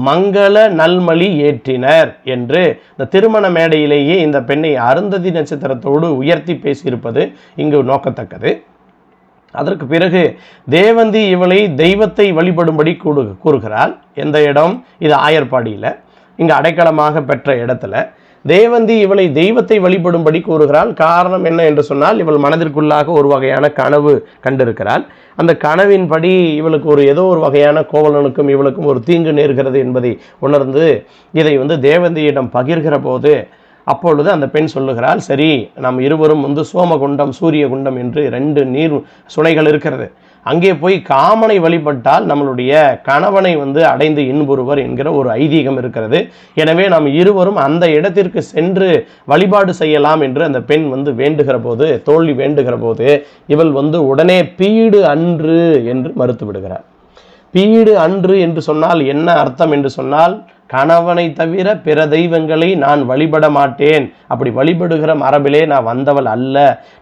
மங்கள நல்மலி ஏற்றினர் என்று இந்த திருமண மேடையிலேயே இந்த பெண்ணை அருந்ததி நட்சத்திரத்தோடு உயர்த்தி பேசியிருப்பது இங்கு நோக்கத்தக்கது. அதற்கு பிறகு தேவந்தி இவளை தெய்வத்தை வழிபடும்படி கூறுகிறாள். எந்த இடம்? இது ஆயர்பாடியில், இங்கு அடைக்கலமாக பெற்ற இடத்துல தேவந்தி இவளை தெய்வத்தை வழிபடும்படி கூறுகிறாள். காரணம் என்ன என்று சொன்னால், இவள் மனதிற்குள்ளாக ஒரு வகையான கனவு கண்டிருக்கிறாள். அந்த கனவின்படி இவளுக்கு ஏதோ ஒரு வகையான கோவலனுக்கும் இவளுக்கும் ஒரு தீங்கு நேர்கிறது என்பதை உணர்ந்து இதை தேவந்தியிடம் பகிர்கிற போது, அப்பொழுது அந்த பெண் சொல்லுகிறாள், சரி, நாம் இருவரும் சோமகுண்டம் சூரியகுண்டம் என்று 2 நீர் சுனைகள் இருக்கிறது, அங்கே போய் காமனை வழிபட்டால் நம்மளுடைய கணவனை அடைந்து இன்புறுவர் என்கிற ஒரு ஐதீகம் இருக்கிறது. எனவே நாம் இருவரும் அந்த இடத்திற்கு சென்று வழிபாடு செய்யலாம் என்று அந்த பெண் வேண்டுகிற போது, தோல்வி வேண்டுகிற போது, இவள் உடனே பீடு அன்று என்று மறுத்து விடுகிறார். பீடு அன்று என்று சொன்னால் என்ன அர்த்தம் என்று சொன்னால், கணவனை தவிர பிற தெய்வங்களை நான் வழிபட மாட்டேன், அப்படி வழிபடுகிற மரபிலே நான் வந்தவள் அல்ல,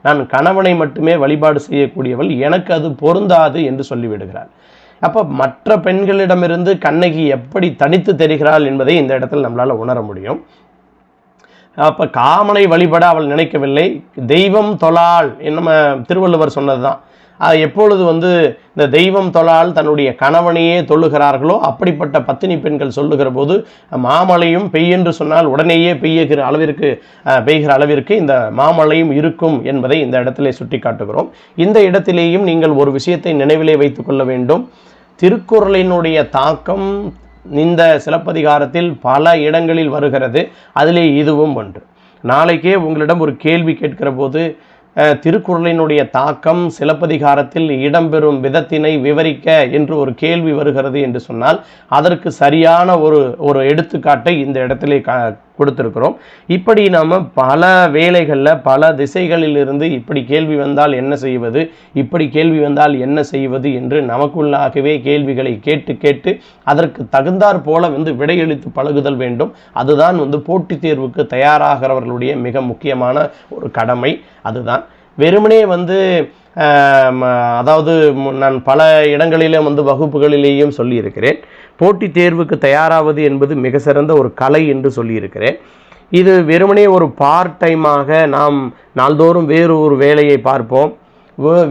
நான் கணவனை மட்டுமே வழிபாடு செய்யக்கூடியவள், எனக்கு அது பொருந்தாது என்று சொல்லிவிடுகிறாள். அப்போ மற்ற பெண்களிடமிருந்து கண்ணகி எப்படி தனித்து தெரிகிறாள் என்பதை இந்த இடத்தில் நம்மளால் உணர முடியும். அப்போ காமனை வழிபட அவள் நினைக்கவில்லை, தெய்வம் தொழாள், நம்ம திருவள்ளுவர் சொன்னது தான். எப்பொழுது இந்த தெய்வம் தொழால் தன்னுடைய கணவனையே தொழுகிறார்களோ அப்படிப்பட்ட பத்தினி பெண்கள் சொல்லுகிற போது, மாமழையும் பெய்யென்று சொன்னால் உடனேயே பெய்கிற அளவிற்கு இந்த மாமழையும் இருக்கும் என்பதை இந்த இடத்திலே சுட்டி காட்டுகிறோம். இந்த இடத்திலேயும் நீங்கள் ஒரு விஷயத்தை நினைவிலே வைத்துக் கொள்ள வேண்டும். திருக்குறளினுடைய தாக்கம் இந்த சிலப்பதிகாரத்தில் பல இடங்களில் வருகிறது. அதிலே இதுவும் ஒன்று. நாளைக்கே உங்களிடம் ஒரு கேள்வி கேட்கிற போது, திருக்குறளினுடைய தாக்கம் சிலப்பதிகாரத்தில் இடம்பெறும் விதத்தினை விவரிக்க என்று ஒரு கேள்வி வருகிறது என்று சொன்னால், அதற்கு சரியான ஒரு எடுத்துக்காட்டை இந்த இடத்திலே கொடுத்திருக்கிறோம். இப்படி நாம் பல வேளைகளில் பல திசைகளில் இருந்து இப்படி கேள்வி வந்தால் என்ன செய்வது, இப்படி கேள்வி வந்தால் என்ன செய்வது என்று நமக்குள்ளாகவே கேள்விகளை கேட்டு கேட்டு அதற்கு தகுந்தாற் போல விடையளித்து பழகுதல் வேண்டும். அதுதான் போட்டித் தேர்வுக்கு தயாராகிறவர்களுடைய மிக முக்கியமான ஒரு கடமை. அதுதான் வெறுமனே அதாவது நான் பல இடங்களிலே வகுப்புகளிலேயும் சொல்லியிருக்கிறேன், போட்டித் தேர்வுக்கு தயாராவது என்பது மிக சிறந்த ஒரு கலை என்று சொல்லியிருக்கிறேன். இது வெறுமனே ஒரு பார்ட் டைமாக நாம் நாள்தோறும் வேறு ஒரு வேலையை பார்ப்போம்,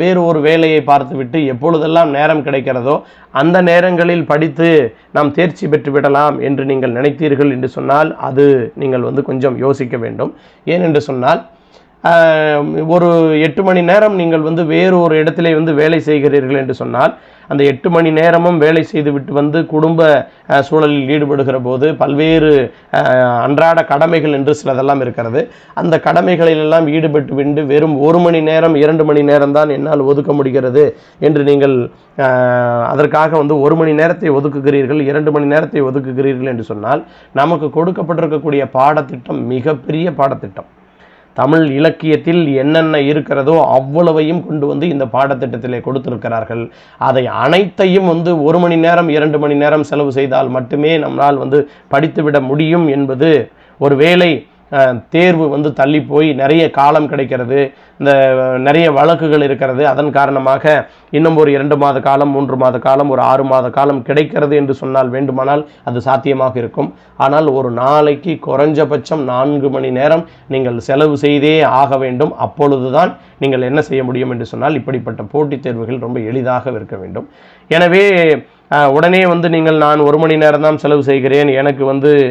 வேறு ஒரு வேலையை பார்த்துவிட்டு எப்பொழுதெல்லாம் நேரம் கிடைக்கிறதோ அந்த நேரங்களில் படித்து நாம் தேர்ச்சி பெற்று விடலாம் என்று நீங்கள் நினைத்தீர்கள் என்று சொன்னால், அது நீங்கள் கொஞ்சம் யோசிக்க வேண்டும். ஏனென்று சொன்னால், ஒரு 8 மணி நேரம் நீங்கள் வேறு ஒரு இடத்திலே வேலை செய்கிறீர்கள் என்று சொன்னால், அந்த 8 மணி நேரமும் வேலை செய்துவிட்டு குடும்ப சூழலில் ஈடுபடுகிற போது பல்வேறு அன்றாட கடமைகள் என்று சிலதெல்லாம் இருக்கிறது. அந்த கடமைகளிலெல்லாம் ஈடுபட்டு விட்டு வெறும் 1 மணி நேரம் 2 மணி நேரம் தான் என்னால் ஒதுக்க முடிகிறது என்று நீங்கள் அதற்காக 1 மணி நேரத்தை ஒதுக்குகிறீர்கள், 2 மணி நேரத்தை ஒதுக்குகிறீர்கள் என்று சொன்னால், நமக்கு கொடுக்கப்பட்டிருக்கக்கூடிய பாடத்திட்டம் மிகப்பெரிய பாடத்திட்டம். தமிழ் இலக்கியத்தில் என்னென்ன இருக்கிறதோ அவ்வளவையும் கொண்டு இந்த பாடத்திட்டத்திலே கொடுத்திருக்கிறார்கள். அதை அனைத்தையும் 1 மணி நேரம் 2 மணி நேரம் செலவு செய்தால் மட்டுமே நம்மால் படித்துவிட முடியும் என்பது ஒரு வேளை தேர்வு தள்ளி போய் நிறைய காலம் கிடைக்கிறது, இந்த நிறைய வழக்குகள் இருக்கிறது, அதன் காரணமாக இன்னும் ஒரு 2 மாத காலம் 3 மாத காலம் ஒரு 6 மாத காலம் கிடைக்கிறது என்று சொன்னால் வேண்டுமானால் அது சாத்தியமாக இருக்கும். ஆனால் ஒரு நாளைக்கு குறைஞ்சபட்சம் 4 மணி நேரம் நீங்கள் செலவு செய்தே ஆக வேண்டும். அப்பொழுதுதான் நீங்கள் என்ன செய்ய முடியும் என்று சொன்னால், இப்படிப்பட்ட போட்டித் தேர்வுகள் ரொம்ப எளிதாக இருக்க வேண்டும். எனவே உடனே நீங்கள் நான் 1 மணி நேரம் தான் செலவு செய்கிறேன், எனக்கு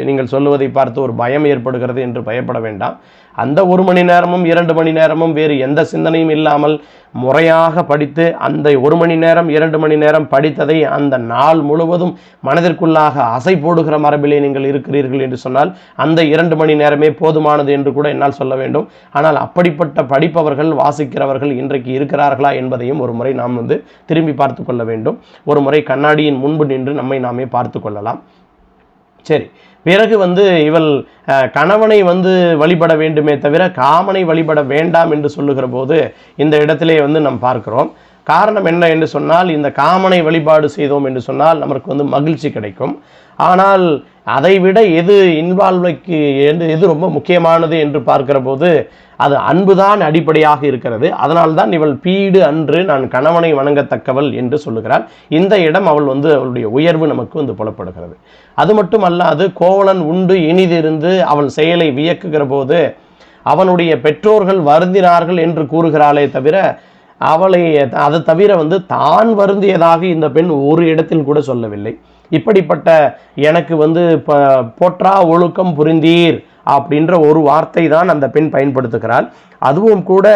நீங்கள் சொல்லுவதை பார்த்து ஒரு பயம் ஏற்படுகிறது என்று பயப்பட வேண்டாம். அந்த 1 மணி நேரமும் 2 மணி நேரமும் வேறு எந்த சிந்தனையும் இல்லாமல் முறையாக படித்து, அந்த 1 மணி நேரம் 2 மணி நேரம் படித்ததை அந்த நாள் முழுவதும் மனதிற்குள்ளாக அசை போடுகிற மரபிலே நீங்கள் இருக்கிறீர்கள் என்று சொன்னால், அந்த 2 மணி நேரமே போதுமானது என்று கூட என்னால் சொல்ல வேண்டும். ஆனால் அப்படிப்பட்ட படிப்பவர்கள் வாசிக்கிறவர்கள் இன்றைக்கு இருக்கிறார்களா என்பதையும் ஒரு முறை நாம் திரும்பி பார்த்து கொள்ள வேண்டும். ஒரு முறை கண்ணாடியின் முன்பு நின்று நம்மை நாமே பார்த்து கொள்ளலாம். சரி, பிறகு இவள் கணவனை வழிபட வேண்டுமே தவிர காமனை வழிபட வேண்டாம் என்று சொல்லுகிற போது இந்த இடத்திலே நாம் பார்க்கிறோம். காரணம் என்ன என்று சொன்னால், இந்த காமனை வழிபாடு செய்தோம் என்று சொன்னால் நமக்கு மகிழ்ச்சி கிடைக்கும். ஆனால் அதைவிட எது இன்வால்வைக்கு எது ரொம்ப முக்கியமானது என்று பார்க்கிற போது அது அன்புதான் அடிப்படையாக இருக்கிறது. அதனால்தான் இவள் பீடு அன்று நான் கணவனை வணங்கத்தக்கவள் என்று சொல்லுகிறாள். இந்த இடம் அவளுடைய உயர்வு நமக்கு புலப்படுகிறது. அது மட்டும் அல்லாது, கோவலன் உண்டு இனிதிருந்து அவள் செயலை வியக்குகிற போது அவனுடைய பெற்றோர்கள் வருந்தினார்கள் என்று கூறுகிறாளே தவிர, அவளை அதை தவிர தான் வருந்தியதாக இந்த பெண் ஒரு இடத்தில் கூட சொல்லவில்லை. இப்படிப்பட்ட எனக்கு போற்றா ஒழுக்கம் புரிந்தீர் அப்படின்ற ஒரு வார்த்தை தான் அந்த பெண் பயன்படுத்துகிறாள். அதுவும் கூட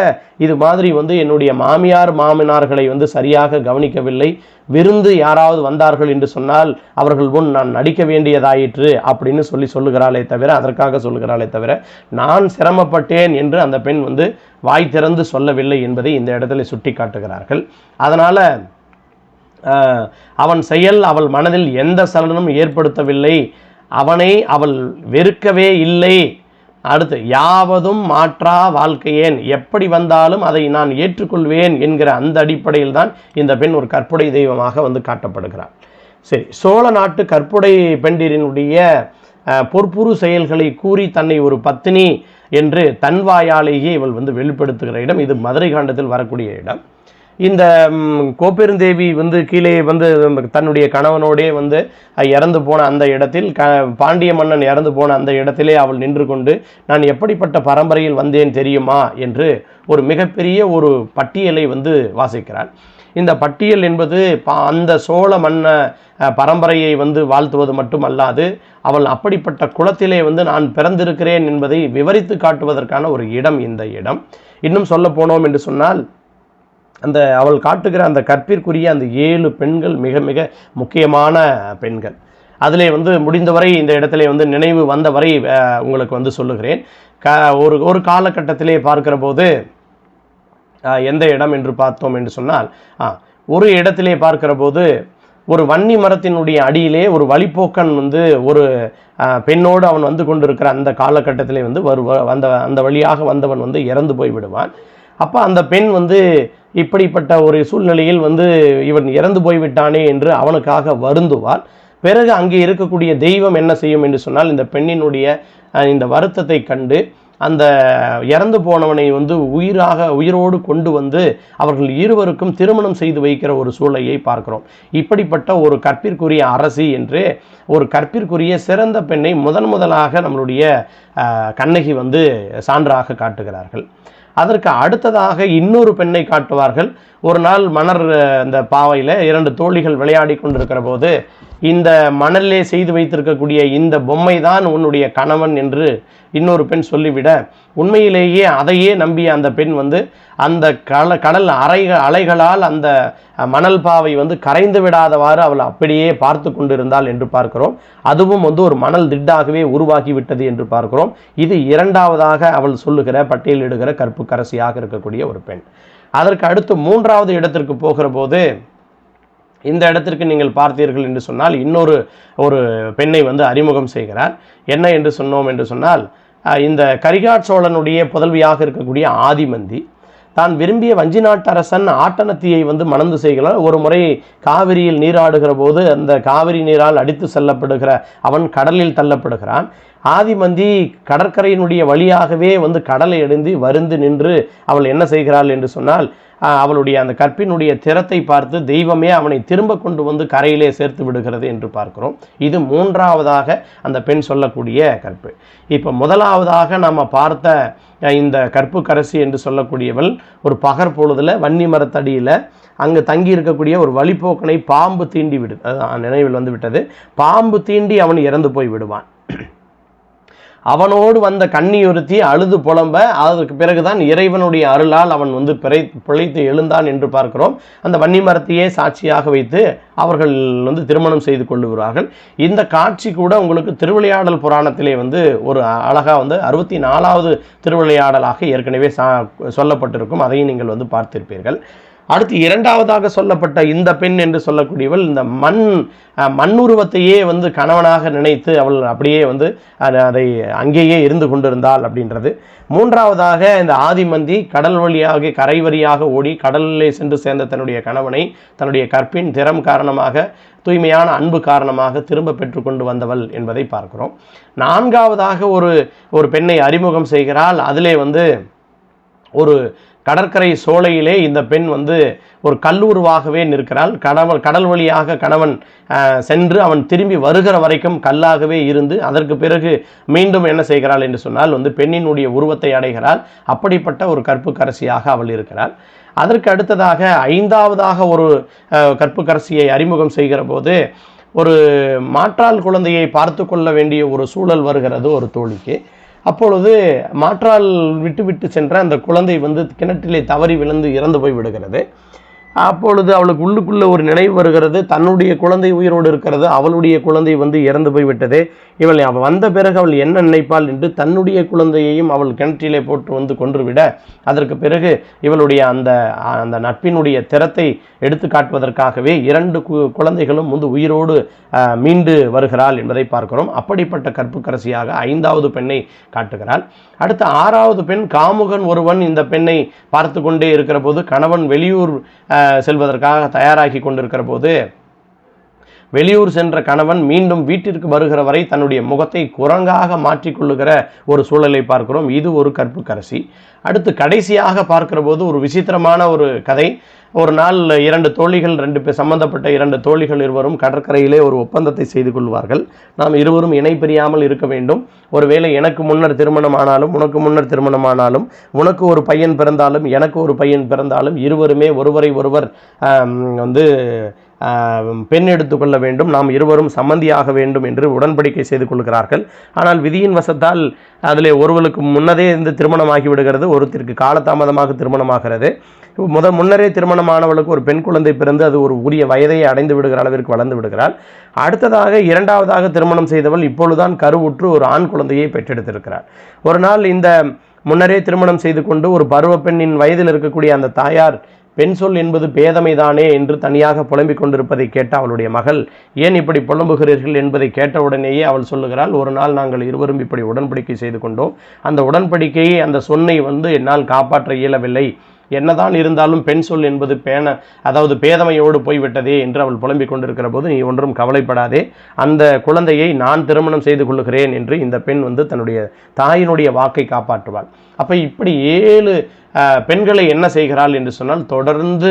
இது மாதிரி என்னுடைய மாமியார் மாமனார்களை சரியாக கவனிக்கவில்லை, விருந்து யாராவது வந்தார்கள் என்று சொன்னால் அவர்கள் முன் நான் நடிக்க வேண்டியதாயிற்று அப்படின்னு சொல்லுகிறாளே தவிர, அதற்காக சொல்லுகிறாளே தவிர நான் சிரமப்பட்டேன் என்று அந்த பெண் வாய் திறந்து சொல்லவில்லை என்பதை இந்த இடத்துல சுட்டி காட்டுகிறார்கள். அதனால அவன் செயல் அவள் மனதில் எந்த சலனமும் ஏற்படுத்தவில்லை, அவனை அவள் வெறுக்கவே இல்லை. அடுத்து யாவதும் மாற்றா வாழ்க்கையேன், எப்படி வந்தாலும் அதை நான் ஏற்றுக்கொள்வேன் என்கிற அந்த அடிப்படையில் தான் இந்த பெண் ஒரு கற்புடை தெய்வமாக காட்டப்படுகிறாள். சரி, சோழ நாட்டு கற்புடை பெண்டிரினுடைய பொற்புறு செயல்களை கூறி தன்னை ஒரு பத்தினி என்று தன் வாயாலேயே இவள் வெளிப்படுத்துகிற இடம் இது மதுரை காண்டத்தில் வரக்கூடிய இடம். இந்த கோப்பெருந்தேவி கீழே தன்னுடைய கணவனோடே இறந்து போன அந்த இடத்தில் பாண்டிய மன்னன் இறந்து போன அந்த இடத்திலே அவள் நின்று கொண்டு நான் எப்படிப்பட்ட பரம்பரையில் வந்தேன் தெரியுமா என்று ஒரு மிகப்பெரிய ஒரு பட்டியலை வாசிக்கிறாள். இந்த பட்டியல் என்பது அந்த சோழ மன்ன பரம்பரையை வாழ்த்துவது மட்டுமல்லாது அவள் அப்படிப்பட்ட குலத்திலே நான் பிறந்திருக்கிறேன் என்பதை விவரித்து காட்டுவதற்கான ஒரு இடம் இந்த இடம். இன்னும் சொல்ல போனோம் என்று சொன்னால் அவள் காட்டுகிற அந்த கற்பிற்குரிய அந்த 7 பெண்கள் மிக மிக முக்கியமான பெண்கள். அதிலே முடிந்தவரை இந்த இடத்துல நினைவு வந்தவரை உங்களுக்கு சொல்லுகிறேன். ஒரு காலகட்டத்திலே பார்க்கிற போது எந்த இடம் என்று பார்த்தோம் என்று சொன்னால், ஒரு இடத்திலே பார்க்கிற போது ஒரு வன்னி மரத்தினுடைய அடியிலே ஒரு வழிப்போக்கன் ஒரு பெண்ணோடு அவன் கொண்டிருக்கிற அந்த காலகட்டத்திலே அந்த வழியாக வந்தவன் இறந்து போய் விடுவான். அப்போ அந்த பெண் இப்படிப்பட்ட ஒரு சூழ்நிலையில் இவன் இறந்து போய்விட்டானே என்று அவனுக்காக வருந்துவாள். பிறகு அங்கே இருக்கக்கூடிய தெய்வம் என்ன செய்யும் என்று சொன்னால், இந்த பெண்ணினுடைய இந்த வருத்தத்தை கண்டு அந்த இறந்து போனவனை உயிரோடு கொண்டு அவர்கள் இருவருக்கும் திருமணம் செய்து வைக்கிற ஒரு சூழலை பார்க்கிறோம். இப்படிப்பட்ட ஒரு கற்பிற்குரிய அரசி என்று ஒரு கற்பிற்குரிய சிறந்த பெண்ணை முதலாக நம்மளுடைய கண்ணகி சான்றாக காட்டுகிறார்கள். அதற்கு அடுத்ததாக இன்னொரு பெண்ணை காட்டுவார்கள். ஒரு நாள் மணர் இந்த பாவையில் 2 தோழிகள் விளையாடி கொண்டிருக்கிற போது இந்த மணலிலே செய்து வைத்திருக்கக்கூடிய இந்த பொம்மை தான் உன்னுடைய கணவன் என்று இன்னொரு பெண் சொல்லிவிட, உண்மையிலேயே அதையே நம்பிய அந்த பெண் அந்த கடல் அலைகளால் அந்த மணல் பாவை கரைந்து விடாதவாறு அவள் அப்படியே பார்த்து கொண்டிருந்தாள் என்று பார்க்கிறோம். அதுவும் ஒரு மணல் திட்டாகவே உருவாகிவிட்டது என்று பார்க்கிறோம். இது 2வதாக அவள் சொல்லுகிற பட்டியலிடுகிற கற்புக்கரசியாக இருக்கக்கூடிய ஒரு பெண். அதற்கு அடுத்து 3வது இடத்திற்கு போகிற போது, இந்த இடத்திற்கு நீங்கள் பார்த்தீர்கள் என்று சொன்னால் இன்னொரு பெண்ணை அறிமுகம் செய்கிறார். என்ன என்று சொன்னோம் என்று சொன்னால், இந்த கரிகாட் சோழனுடைய புதல்வியாக இருக்கக்கூடிய ஆதிமந்தி தான் விரும்பிய வஞ்சி நாட்டரசன் ஆட்டனத்தியை மணந்து செய்கிறார். ஒரு முறை காவிரியில் நீராடுகிற போது அந்த காவிரி நீரால் அடித்து செல்லப்படுகிற அவன் கடலில் தள்ளப்படுகிறான். ஆதிமந்தி கடற்கரையினுடைய வழியாகவே கடலை அடைந்து வருந்து நின்று அவள் என்ன செய்கிறாள் என்று சொன்னால், அவளுடைய அந்த கற்பினுடைய திறத்தை பார்த்து தெய்வமே அவனை திரும்ப கொண்டு கரையிலே சேர்த்து விடுகிறது என்று பார்க்கிறோம். இது 3வதாக அந்த பெண் சொல்லக்கூடிய கற்பு. இப்போ முதலாவதாக நம்ம பார்த்த இந்த கற்புக்கரசி என்று சொல்லக்கூடியவள் ஒரு பகற் பொழுதுல வன்னி மரத்தடியில் அங்கு தங்கி இருக்கக்கூடிய ஒரு வழிப்போக்கனை பாம்பு தீண்டி நினைவில் விட்டது. பாம்பு தீண்டி அவன் இறந்து போய் விடுவான். அவனோடு வந்த கன்னியொருத்தி அழுது புலம்ப, அதற்கு பிறகுதான் இறைவனுடைய அருளால் அவன் பிழைத்து எழுந்தான் என்று பார்க்கிறோம். அந்த வன்னி மரத்தையே சாட்சியாக வைத்து அவர்கள் திருமணம் செய்து கொள்ளுகிறார்கள். இந்த காட்சி கூட உங்களுக்கு திருவிளையாடல் புராணத்திலே ஒரு அழகா 64வது திருவிளையாடலாக ஏற்கனவே சொல்லப்பட்டிருக்கும். அதையும் நீங்கள் பார்த்திருப்பீர்கள். அடுத்து 2வதாக சொல்லப்பட்ட இந்த பெண் என்று சொல்லக்கூடியவள் இந்த மண்ணுருவத்தையே கணவனாக நினைத்து அவள் அப்படியே அதை அங்கேயே இருந்து கொண்டிருந்தாள் அப்படின்றது. 3வதாக இந்த ஆதிமந்தி கடல் வழியாக கரை வழியாக ஓடி கடலிலே சென்று சேர்ந்த தன்னுடைய கணவனை தன்னுடைய கற்பின் திறம் காரணமாக தூய்மையான அன்பு காரணமாக திரும்ப பெற்றுக்கொண்டு வந்தவள் என்பதை பார்க்கிறோம். 4வதாக ஒரு பெண்ணை அறிமுகம் செய்கிறாள். அதிலே ஒரு கடற்கரை சோலையிலே இந்த பெண் ஒரு கல்லூருவாகவே நிற்கிறாள். கடல் வழியாக கணவன் சென்று அவன் திரும்பி வருகிற வரைக்கும் கல்லாகவே இருந்து அதற்கு பிறகு மீண்டும் என்ன செய்கிறாள் என்று சொன்னால் பெண்ணினுடைய உருவத்தை அடைகிறாள். அப்படிப்பட்ட ஒரு கற்புக்கரசியாக அவள் இருக்கிறாள். அதற்கு அடுத்ததாக 5வதாக ஒரு கற்புக்கரசியை அறிமுகம் செய்கிற போது ஒரு மாற்றாள் குழந்தையை பார்த்து கொள்ள வேண்டிய ஒரு சூழல் வருகிறது ஒரு தோழிக்கு. அப்பொழுது மாற்றால் விட்டு சென்ற அந்த குழந்தை வந்து கிணற்றிலே தவறி விழுந்து இறந்து போய் விடுகிறது. அப்பொழுது அவளுக்கு உள்ளுக்குள்ள ஒரு நினைவு வருகிறது, தன்னுடைய குழந்தை உயிரோடு இருக்கிறது, அவளுடைய குழந்தை வந்து இறந்து போய் விட்டது. அவள் வந்த பிறகு அவள் என்ன நினைப்பாள் என்று தன்னுடைய குழந்தையையும் அவள் கிணற்றிலே போட்டு வந்து கொன்றுவிட, அதற்கு பிறகு இவளுடைய அந்த நட்பினுடைய திறத்தை எடுத்து காட்டுவதற்காகவே 2 குழந்தைகளும் வந்து உயிரோடு மீண்டு வருகிறாள் என்பதை பார்க்கிறோம். அப்படிப்பட்ட கற்புக்கரசியாக 5வது பெண்ணை காட்டுகிறாள். அடுத்த 6வது பெண் காமுகன் ஒருவன் இந்த பெண்ணை பார்த்து கொண்டே இருக்கிற போது, கணவன் வெளியூர் செல்வதற்காக தயாராகி கொண்டிருக்கிற போது, வெளியூர் சென்ற கணவன் மீண்டும் வீட்டிற்கு வருகிற வரை தன்னுடைய முகத்தை குரங்காக மாற்றிக்கொள்ளுகிற ஒரு சூழலை பார்க்கிறோம். இது ஒரு கற்புக்கரசி. அடுத்து கடைசியாக பார்க்கிற போது ஒரு விசித்திரமான ஒரு கதை. ஒரு நாள் 2 தோழிகள், சம்பந்தப்பட்ட 2 தோழிகள் இருவரும் கடற்கரையிலே ஒரு ஒப்பந்தத்தை செய்து கொள்வார்கள். நாம் இருவரும் இணை பிரியாமல் இருக்க வேண்டும். ஒருவேளை எனக்கு முன்னர் திருமணமானாலும் உனக்கு முன்னர் திருமணமானாலும், உனக்கு ஒரு பையன் பிறந்தாலும் எனக்கு ஒரு பையன் பிறந்தாலும், இருவருமே ஒருவரை ஒருவர் வந்து பெண் எடுத்துக்கொள்ள வேண்டும், நாம் இருவரும் சம்மந்தியாக வேண்டும் என்று உடன்படிக்கை செய்து கொள்கிறார்கள். ஆனால் விதியின் வசத்தால் அதில் ஒருவருக்கு முன்னதே இந்த திருமணமாகி விடுகிறது, ஒருத்தருக்கு காலதாமதமாக திருமணமாகிறது. முன்னரே திருமணமானவளுக்கு ஒரு பெண் குழந்தை பிறந்து அது ஒரு உரிய வயதை அடைந்து விடுகிற அளவிற்கு வளர்ந்து விடுகிறாள். அடுத்ததாக 2வதாக திருமணம் செய்தவள் இப்பொழுதுதான் கருவுற்று ஒரு ஆண் குழந்தையை பெற்றெடுத்திருக்கிறாள். ஒரு நாள் இந்த முன்னரே திருமணம் செய்து கொண்டு ஒரு பருவ பெண்ணின் வயதில் இருக்கக்கூடிய அந்த தாயார், பெண் சொல் என்பது பேதமைதானே என்று தனியாக புலம்பிக் கொண்டிருப்பதை கேட்ட அவளுடைய மகள், ஏன் இப்படி புலம்புகிறீர்கள் என்பதை கேட்டவுடனேயே அவள் சொல்லுகிறாள், ஒரு நாள் நாங்கள் இருவரும் இப்படி உடன்படிக்கை செய்து கொண்டோம். அந்த உடன்படிக்கையை, அந்த சொன்னை வந்து என்னால் காப்பாற்ற இயலவில்லை. என்னதான் இருந்தாலும் பெண் சொல் என்பது அதாவது பேதமையோடு போய்விட்டதே என்று அவள் புலம்பிக் கொண்டிருக்கிற போது, நீ ஒன்றும் கவலைப்படாதே, அந்த குழந்தையை நான் திருமணம் செய்து கொள்ளுகிறேன் என்று இந்த பெண் வந்து தன்னுடைய தாயினுடைய வாக்கை காப்பாற்றுவாள். அப்போ இப்படி 7 பெண்களை என்ன செய்கிறாள் என்று சொன்னால் தொடர்ந்து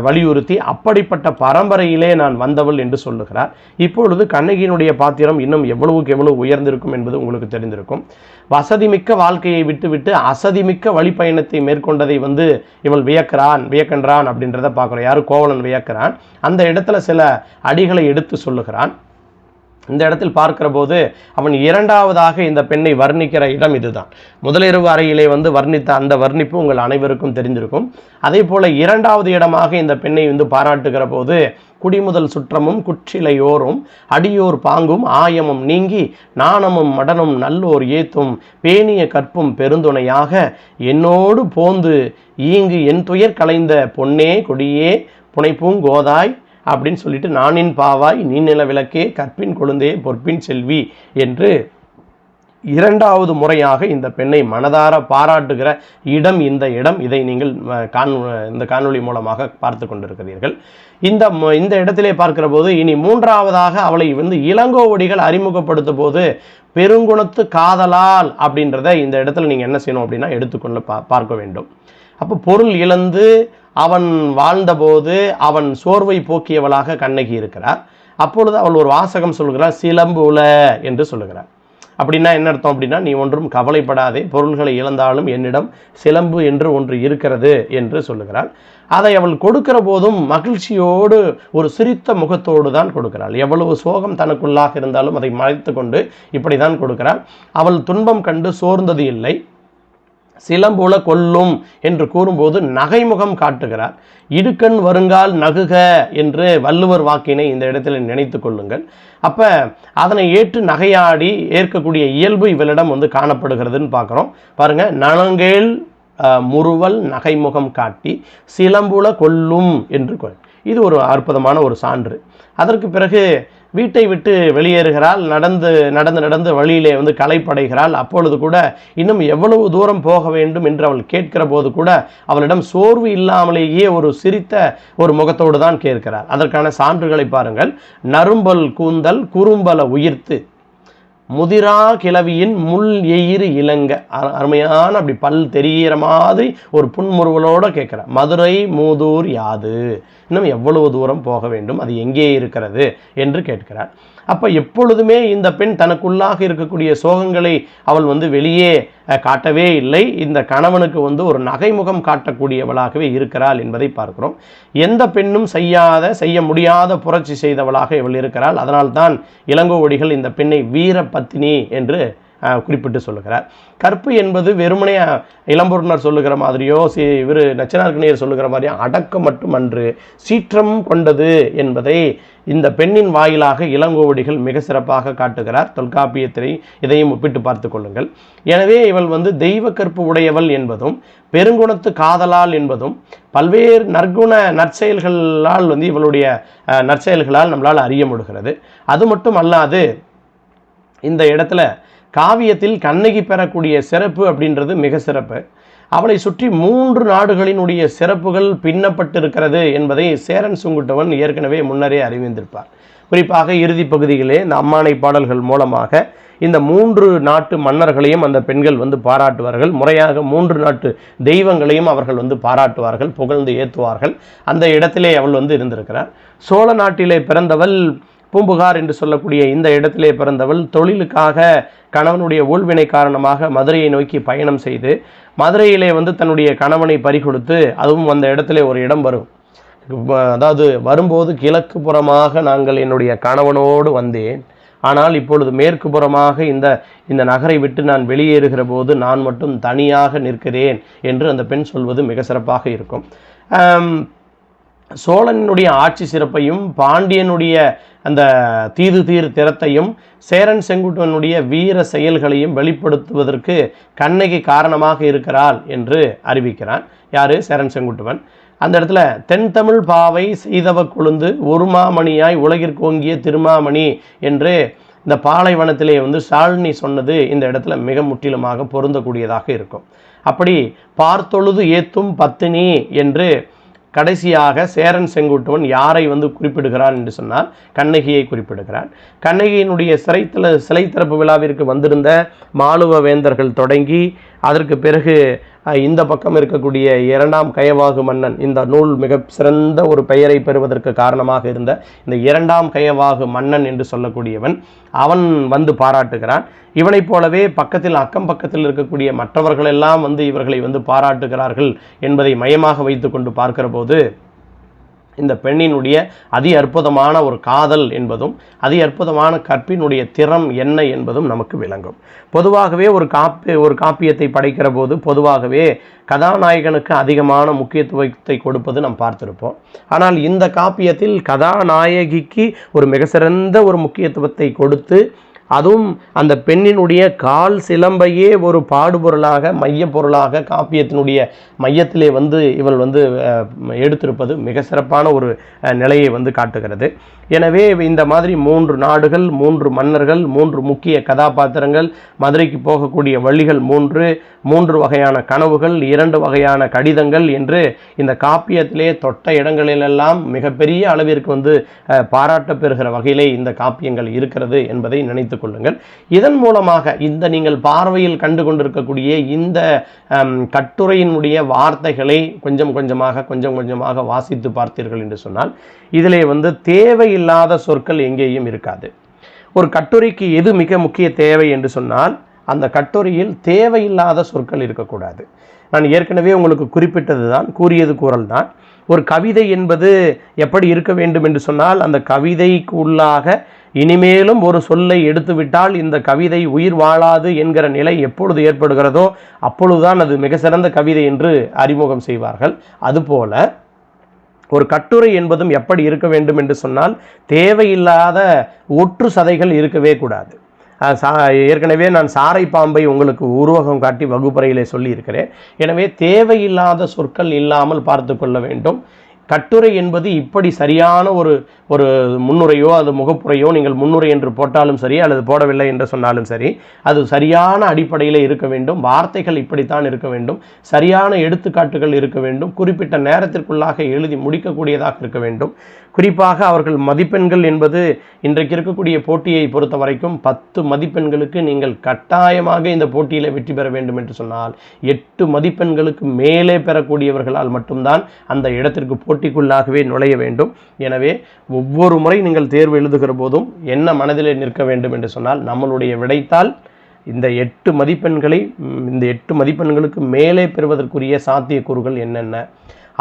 வலியுறுத்தி அப்படிப்பட்ட பரம்பரையிலே நான் வந்தவள் என்று சொல்லுகிறார். இப்பொழுது கண்ணகியினுடைய பாத்திரம் இன்னும் எவ்வளவுக்கு எவ்வளவு உயர்ந்திருக்கும் என்பது உங்களுக்கு தெரிந்திருக்கும். வசதிமிக்க வாழ்க்கையை விட்டுவிட்டு அசதிமிக்க வழிப்பயணத்தை மேற்கொண்டதை வந்து இவள் வியக்கின்றான் அப்படின்றத பார்க்குறோம். யாரு? கோவலன் வியக்கிறான். அந்த இடத்துல சில அடிகளை எடுத்து சொல்லுகிறான். இந்த இடத்தில் பார்க்கிற போது அவன் 2வதாக இந்த பெண்ணை வர்ணிக்கிற இடம் இதுதான். முதலிரவு அறையிலே வந்து வர்ணித்த அந்த வர்ணிப்பு உங்கள் அனைவருக்கும் தெரிந்திருக்கும். அதே போல 2வது இடமாக இந்த பெண்ணை வந்து பாராட்டுகிற போது, குடிமுதல் சுற்றமும் குற்றிலையோரும் அடியோர் பாங்கும் ஆயமும் நீங்கி நாணமும் மடனும் நல்லோர் ஏத்தும் பேணிய கற்பும் பெருந்துணையாக என்னோடு போந்து ஈங்கு என் துயர் களைந்த பொன்னே கொடியே புனைப்பூங்கோதாய் அப்படின்னு சொல்லிட்டு, நானின் பாவாய் நீ நில விளக்கே கற்பின் கொழுந்தே பொற்பின் செல்வி என்று 2வது முறையாக இந்த பெண்ணை மனதார பாராட்டுகிற இடம் இந்த இடம். இதை நீங்கள் இந்த காணொளி மூலமாக பார்த்து கொண்டிருக்கிறீர்கள். இந்த இடத்திலே பார்க்கிற போது இனி 3வதாக அவளை வந்து இளங்கோவடிகள் அறிமுகப்படுத்தும் போது, பெருங்குணத்து காதலால் அப்படின்றத இந்த இடத்துல நீங்கள் என்ன செய்யணும் அப்படின்னா எடுத்துக்கொண்டு பார்க்க வேண்டும். அப்போ பொருள் இழந்து அவன் வாழ்ந்தபோது அவன் சோர்வை போக்கியவளாக கண்ணகி இருக்கிறார். அப்பொழுது அவள் ஒரு வாசகம் சொல்கிறார், சிலம்புல என்று சொல்லுகிறார். அப்படின்னா என்ன அர்த்தம் அப்படின்னா, நீ ஒன்றும் கவலைப்படாதே, பொருள்களை இழந்தாலும் என்னிடம் சிலம்பு என்று ஒன்று இருக்கிறது என்று சொல்லுகிறாள். அதை அவள் கொடுக்கிற போதும் மகிழ்ச்சியோடு ஒரு சிரித்த முகத்தோடு தான் கொடுக்கிறாள். எவ்வளவு சோகம் தனக்குள்ளாக இருந்தாலும் அதை மறைத்து கொண்டு இப்படி தான் கொடுக்கிறாள். அவள் துன்பம் கண்டு சோர்ந்தது இல்லை. சிலம்புல கொல்லும் என்று கூறும்போது நகைமுகம் காட்டுகிறார். இடுக்கண் வருங்கால் நகுக என்று வள்ளுவர் வாக்கினை இந்த இடத்துல நினைத்து கொள்ளுங்கள். அப்ப அதனை ஏற்று நகையாடி ஏற்கக்கூடிய இயல்பு இவளிடம் வந்து காணப்படுகிறதுன்னு பார்க்குறோம். பாருங்க, நலங்கேள் முறுவல் நகைமுகம் காட்டி சிலம்புல கொல்லும் என்று இது ஒரு அற்புதமான ஒரு சான்று. அதற்கு பிறகு வீட்டை விட்டு வெளியேறுகிறாள். நடந்து வழியிலே வந்து களைப்படைகிறாள். அப்பொழுது கூட இன்னும் எவ்வளவு தூரம் போக வேண்டும் என்று அவள் கேட்கிற போது கூட அவளிடம் சோர்வு இல்லாமலேயே ஒரு சிரித்த ஒரு முகத்தோடு தான் கேட்கிறார். அதற்கான சான்றுகளை பாருங்கள். நறும்பல் கூந்தல் குறும்பல உயிர்த்து முதிரா கிளவியின் முள் எயிறு இளங்க, அருமையான அப்படி பல் தெரிகிற மாதிரி ஒரு புன்முறுவலோடு கேட்கிறார். மதுரை மூதூர் யாது, இன்னும் எவ்வளவு தூரம் போக வேண்டும், அது எங்கே இருக்கிறது என்று கேட்கிறார். அப்போ எப்பொழுதுமே இந்த பெண் தனக்குள்ளாக இருக்கக்கூடிய சோகங்களை அவள் வந்து வெளியே காட்டவே இல்லை. இந்த கணவனுக்கு வந்து ஒரு நகைமுகம் காட்டக்கூடியவளாகவே இருக்கிறாள் என்பதை பார்க்கிறோம். எந்த பெண்ணும் செய்ய முடியாத புரட்சி செய்தவளாக இவள் இருக்கிறாள். அதனால்தான் இளங்கோவடிகள் இந்த பெண்ணை வீர பத்தினி என்று குறிப்பிட்டு சொல்லுகிறார். கற்பு என்பது வெறுமனே இளம்பூர்ணர் சொல்லுகிற மாதிரியோ இவர் நச்சினார்க்கணியர் சொல்லுகிற மாதிரியோ அடக்கம் மட்டும் அன்று சீற்றம் கொண்டது என்பதை இந்த பெண்ணின் வாயிலாக இளங்கோவடிகள் மிக சிறப்பாக காட்டுகிறார். தொல்காப்பியத்தை இதையும் ஒப்பிட்டு பார்த்து கொள்ளுங்கள். எனவே இவள் தெய்வ கற்பு உடையவள் என்பதும் பெருங்குணத்து காதலால் என்பதும் பல்வேறு நற்குண நற்செயல்களால் இவளுடைய நற்செயல்களால் நம்மளால் அறிய முடிகிறது. அது மட்டும் அல்லாது இந்த இடத்துல காவியத்தில் கண்ணகி பெறக்கூடிய சிறப்பு அப்படின்றது மிக சிறப்பு. அவளை சுற்றி 3 நாடுகளினுடைய சிறப்புகள் பின்னப்பட்டிருக்கிறது என்பதை சேரன் செங்குட்டுவன் ஏற்கனவே முன்னரே அறிவிந்திருப்பார். குறிப்பாக இறுதி பகுதிகளே இந்த அம்மானை பாடல்கள் மூலமாக இந்த 3 நாட்டு மன்னர்களையும் அந்த பெண்கள் பாராட்டுவார்கள். முறையாக 3 நாட்டு தெய்வங்களையும் அவர்கள் பாராட்டுவார்கள், புகழ்ந்து ஏற்றுவார்கள். அந்த இடத்திலே அவள் இருந்திருக்கிறார். சோழ நாட்டிலே பிறந்தவள், பூம்புகார் என்று சொல்லக்கூடிய இந்த இடத்திலே பிறந்தவள் தொழிலுக்காக கணவனுடைய ஊழ்வினை காரணமாக மதுரையை நோக்கி பயணம் செய்து மதுரையிலே தன்னுடைய கணவனை பறிகொடுத்து, அதுவும் அந்த இடத்திலே ஒரு இடம் வரும், அதாவது வரும்போது கிழக்கு புறமாக நாங்கள் என்னுடைய கணவனோடு வந்தேன், ஆனால் இப்பொழுது மேற்கு புறமாக இந்த நகரை விட்டு நான் வெளியேறுகிற போது நான் மட்டும் தனியாக நிற்கிறேன் என்று அந்த பெண் சொல்வது மிக சிறப்பாக இருக்கும். சோழனுடைய ஆட்சி சிறப்பையும் பாண்டியனுடைய அந்த தீர் திறத்தையும் சேரன் செங்குட்டுவனுடைய வீர செயல்களையும் வெளிப்படுத்துவதற்கு கண்ணகி காரணமாக இருக்கிறாள் என்று அறிவிக்கிறான். யாரு? சேரன் செங்குட்டுவன். அந்த இடத்துல தென்தமிழ் பாவை செய்தவ கொழுந்து ஒரு மாமணியாய் உலகிற்கு ஓங்கிய திருமாமணி என்று இந்த பாலைவனத்திலே ஷாலினி சொன்னது இந்த இடத்துல மிக முற்றிலுமாக பொருந்தக்கூடியதாக இருக்கும். அப்படி பார்த்தொழுது ஏத்தும் பத்தினி என்று கடைசியாக சேரன் செங்குட்டுவன் யாரை குறிப்பிடுகிறான் என்று சொன்னால் கண்ணகியை குறிப்பிடுகிறான். கண்ணகியினுடைய சிலை திறப்பு விழாவிற்கு வந்திருந்த மாளுவ வேந்தர்கள் தொடங்கி அதற்கு பிறகு இந்த பக்கம் இருக்கக்கூடிய 2ஆம் கயவாகு மன்னன், இந்த நூல் மிக சிறந்த ஒரு பெயரை பெறுவதற்கு காரணமாக இருந்த இந்த 2ஆம் கயவாகு மன்னன் என்று சொல்லக்கூடியவன் அவன் பாராட்டுகிறான். இவனைப் போலவே பக்கத்தில் அக்கம் பக்கத்தில் இருக்கக்கூடிய மற்றவர்களெல்லாம் இவர்களை பாராட்டுகிறார்கள் என்பதை மையமாக வைத்து கொண்டு பார்க்கிற போது இந்த பெண்ணினுடைய அதி அற்புதமான ஒரு காதல் என்பதும் அதி அற்புதமான கற்பினுடைய திறம் என்ன என்பதும் நமக்கு விளங்கும். பொதுவாகவே ஒரு காப்பியத்தை படைக்கிற போது பொதுவாகவே கதாநாயகனுக்கு அதிகமான முக்கியத்துவத்தை கொடுப்பது நாம் பார்த்திருப்போம். ஆனால் இந்த காப்பியத்தில் கதாநாயகிக்கு ஒரு மிக சிறந்த ஒரு முக்கியத்துவத்தை கொடுத்து, அதுவும் அந்த பெண்ணினுடைய கால் சிலம்பையே ஒரு பாடுபொருளாக மையப்பொருளாக காப்பியத்தினுடைய மையத்திலே இவள் எடுத்திருப்பது மிக சிறப்பான ஒரு நிலையை காட்டுகிறது. எனவே இந்த மாதிரி 3 நாடுகள், 3 மன்னர்கள், 3 முக்கிய கதாபாத்திரங்கள், மதுரைக்கு போகக்கூடிய வழிகள் 3 வகையான கனவுகள், 2 வகையான கடிதங்கள் என்று இந்த காப்பியத்திலே தொட்ட இடங்களிலெல்லாம் மிகப்பெரிய அளவிற்கு பாராட்ட பெறுகிற வகையிலே இந்த காப்பியங்கள் இருக்கிறது என்பதை நினைத்து கொள்ளுங்கள். இதன் மூலமாக இந்த நீங்கள் பார்வையில் கண்டு கொண்டிருக்கக்கூடிய இந்த கட்டுரையினுடைய வார்த்தைகளை கொஞ்சம் கொஞ்சமாக வாசித்து பார்த்தீர்கள் என்று சொன்னால் இதிலே தேவையில்லாத சொற்கள் எங்கேயும் இருக்காது. ஒரு கட்டுரைக்கு எது மிக முக்கிய தேவை என்று சொன்னால் அந்த கட்டுரையில் தேவையில்லாத சொற்கள் இருக்கக்கூடாது. நான் ஏற்கனவே உங்களுக்கு குறிப்பிட்டது தான், கூறியது கூறல் தான். ஒரு கவிதை என்பது எப்படி இருக்க வேண்டும் என்று சொன்னால் அந்த கவிதைக்கு உள்ளாக இனிமேலும் ஒரு சொல்லை எடுத்துவிட்டால் இந்த கவிதை உயிர் வாழாது என்கிற நிலை எப்பொழுது ஏற்படுகிறதோ அப்பொழுதுதான் அது மிக சிறந்த கவிதை என்று அறிமுகம் செய்வார்கள். அதுபோல ஒரு கட்டுரை என்பதும் எப்படி இருக்க வேண்டும் என்று சொன்னால் தேவையில்லாத ஒற்று சதைகள் இருக்கவே கூடாது. ஏற்கனவே நான் சாரை பாம்பை உங்களுக்கு உருவகம் காட்டி வகுப்பறையிலே சொல்லியிருக்கிறேன். எனவே தேவையில்லாத சொற்கள் இல்லாமல் பார்த்து கொள்ள வேண்டும். கட்டுரை என்பது இப்படி சரியான ஒரு முன்னுரையோ அது முகப்புரையோ நீங்கள் முன்னுரை என்று போட்டாலும் சரி அல்லது போடவில்லை என்று சொன்னாலும் சரி அது சரியான அடிப்படையில் இருக்க வேண்டும். வார்த்தைகள் இப்படித்தான் இருக்க வேண்டும், சரியான எடுத்துக்காட்டுகள் இருக்க வேண்டும், குறிப்பிட்ட நேரத்திற்குள்ளாக எழுதி முடிக்கக்கூடியதாக இருக்க வேண்டும். குறிப்பாக அவர்கள் மதிப்பெண்கள் என்பது இன்றைக்கு இருக்கக்கூடிய போட்டியை பொறுத்த வரைக்கும் 10 மதிப்பெண்களுக்கு நீங்கள் கட்டாயமாக இந்த போட்டியில் வெற்றி பெற வேண்டும் என்று சொன்னால் 8 மதிப்பெண்களுக்கு மேலே பெறக்கூடியவர்களால் மட்டும்தான் அந்த இடத்திற்கு போட்டிக்குள்ளாகவே நுழைய வேண்டும். எனவே ஒவ்வொரு முறை நீங்கள் தேர்வு எழுதுகிற போதும் என்ன மனதிலே நிற்க வேண்டும் என்று சொன்னால் நம்மளுடைய விடைத்தால் இந்த 8 மதிப்பெண்களுக்கு மேலே பெறுவதற்குரிய சாத்தியக்கூறுகள் என்னென்ன,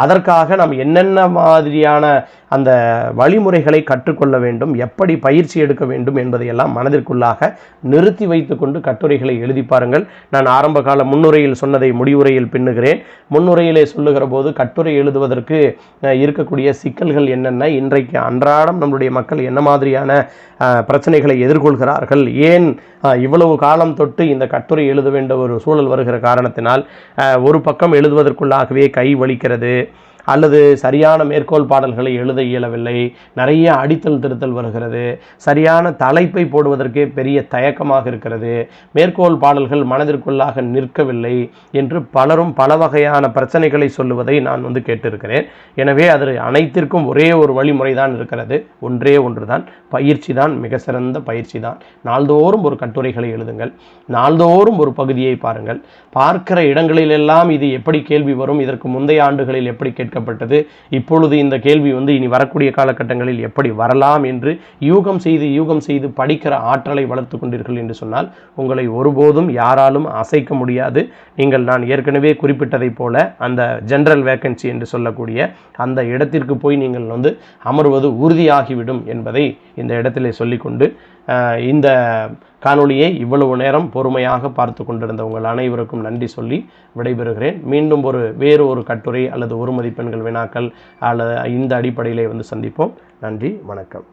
அதற்காக நாம் என்னென்ன மாதிரியான அந்த வழிமுறைகளை கற்றுக்கொள்ள வேண்டும், எப்படி பயிற்சி எடுக்க வேண்டும் என்பதையெல்லாம் மனதிற்குள்ளாக நிறுத்தி வைத்து கொண்டு கட்டுரைகளை எழுதி பாருங்கள். நான் ஆரம்ப கால முன்னுரையில் சொன்னதை முடிவுரையில் பின்னுகிறேன். முன்னுரையிலே சொல்லுகிற போது கட்டுரை எழுதுவதற்கு இருக்கக்கூடிய சிக்கல்கள் என்னென்ன, இன்றைக்கு அன்றாடம் நம்முடைய மக்கள் என்ன மாதிரியான பிரச்சனைகளை எதிர்கொள்கிறார்கள், ஏன் இவ்வளவு காலம் தொட்டு இந்த கட்டுரை எழுத வேண்டிய ஒரு சூழல் வருகிற காரணத்தினால் ஒரு பக்கம் எழுதுவதற்குள்ளாகவே கை வலிக்கிறது, அல்லது சரியான மேற்கோள் பாடல்களை எழுத இயலவில்லை, நிறைய அடித்தல் திருத்தல் வருகிறது, சரியான தலைப்பை போடுவதற்கே பெரிய தயக்கமாக இருக்கிறது, மேற்கோள் பாடல்கள் மனதிற்குள்ளாக நிற்கவில்லை என்று பலரும் பல வகையான பிரச்சனைகளை சொல்லுவதை நான் கேட்டிருக்கிறேன். எனவே அது அனைத்திற்கும் ஒரே ஒரு வழிமுறை தான் இருக்கிறது, ஒன்றே ஒன்று தான், பயிற்சி தான், மிக சிறந்த பயிற்சி தான். நாள்தோறும் ஒரு கட்டுரைகளை எழுதுங்கள், நாள்தோறும் ஒரு பகுதியை பாருங்கள். பார்க்கிற இடங்களிலெல்லாம் இது எப்படி கேள்வி வரும், இதற்கு முந்தைய ஆண்டுகளில் எப்படி கேட்கப்பட்டது, இப்பொழுது இந்த கேள்வி இனி வரக்கூடிய காலகட்டங்களில் எப்படி வரலாம் என்று யூகம் செய்து படிக்கிற ஆற்றலை வளர்த்து கொண்டீர்கள் என்று சொன்னால் உங்களை ஒருபோதும் யாராலும் அசைக்க முடியாது. நான் ஏற்கனவே குறிப்பிட்டதை போல அந்த ஜெனரல் வேக்கன்சி என்று சொல்லக்கூடிய அந்த இடத்திற்கு போய் நீங்கள் அமர்வது உறுதியாகிவிடும் என்பதை இந்த இடத்திலே சொல்லிக்கொண்டு இந்த காணொளியை இவ்வளவு நேரம் பொறுமையாக பார்த்து கொண்டிருந்த உங்கள் அனைவருக்கும் நன்றி சொல்லி விடைபெறுகிறேன். மீண்டும் வேறு ஒரு கட்டுரை அல்லது ஒரு மதிப்பெண்கள் வினாக்கள் அல்லது இந்த அடிப்படையிலே சந்திப்போம். நன்றி, வணக்கம்.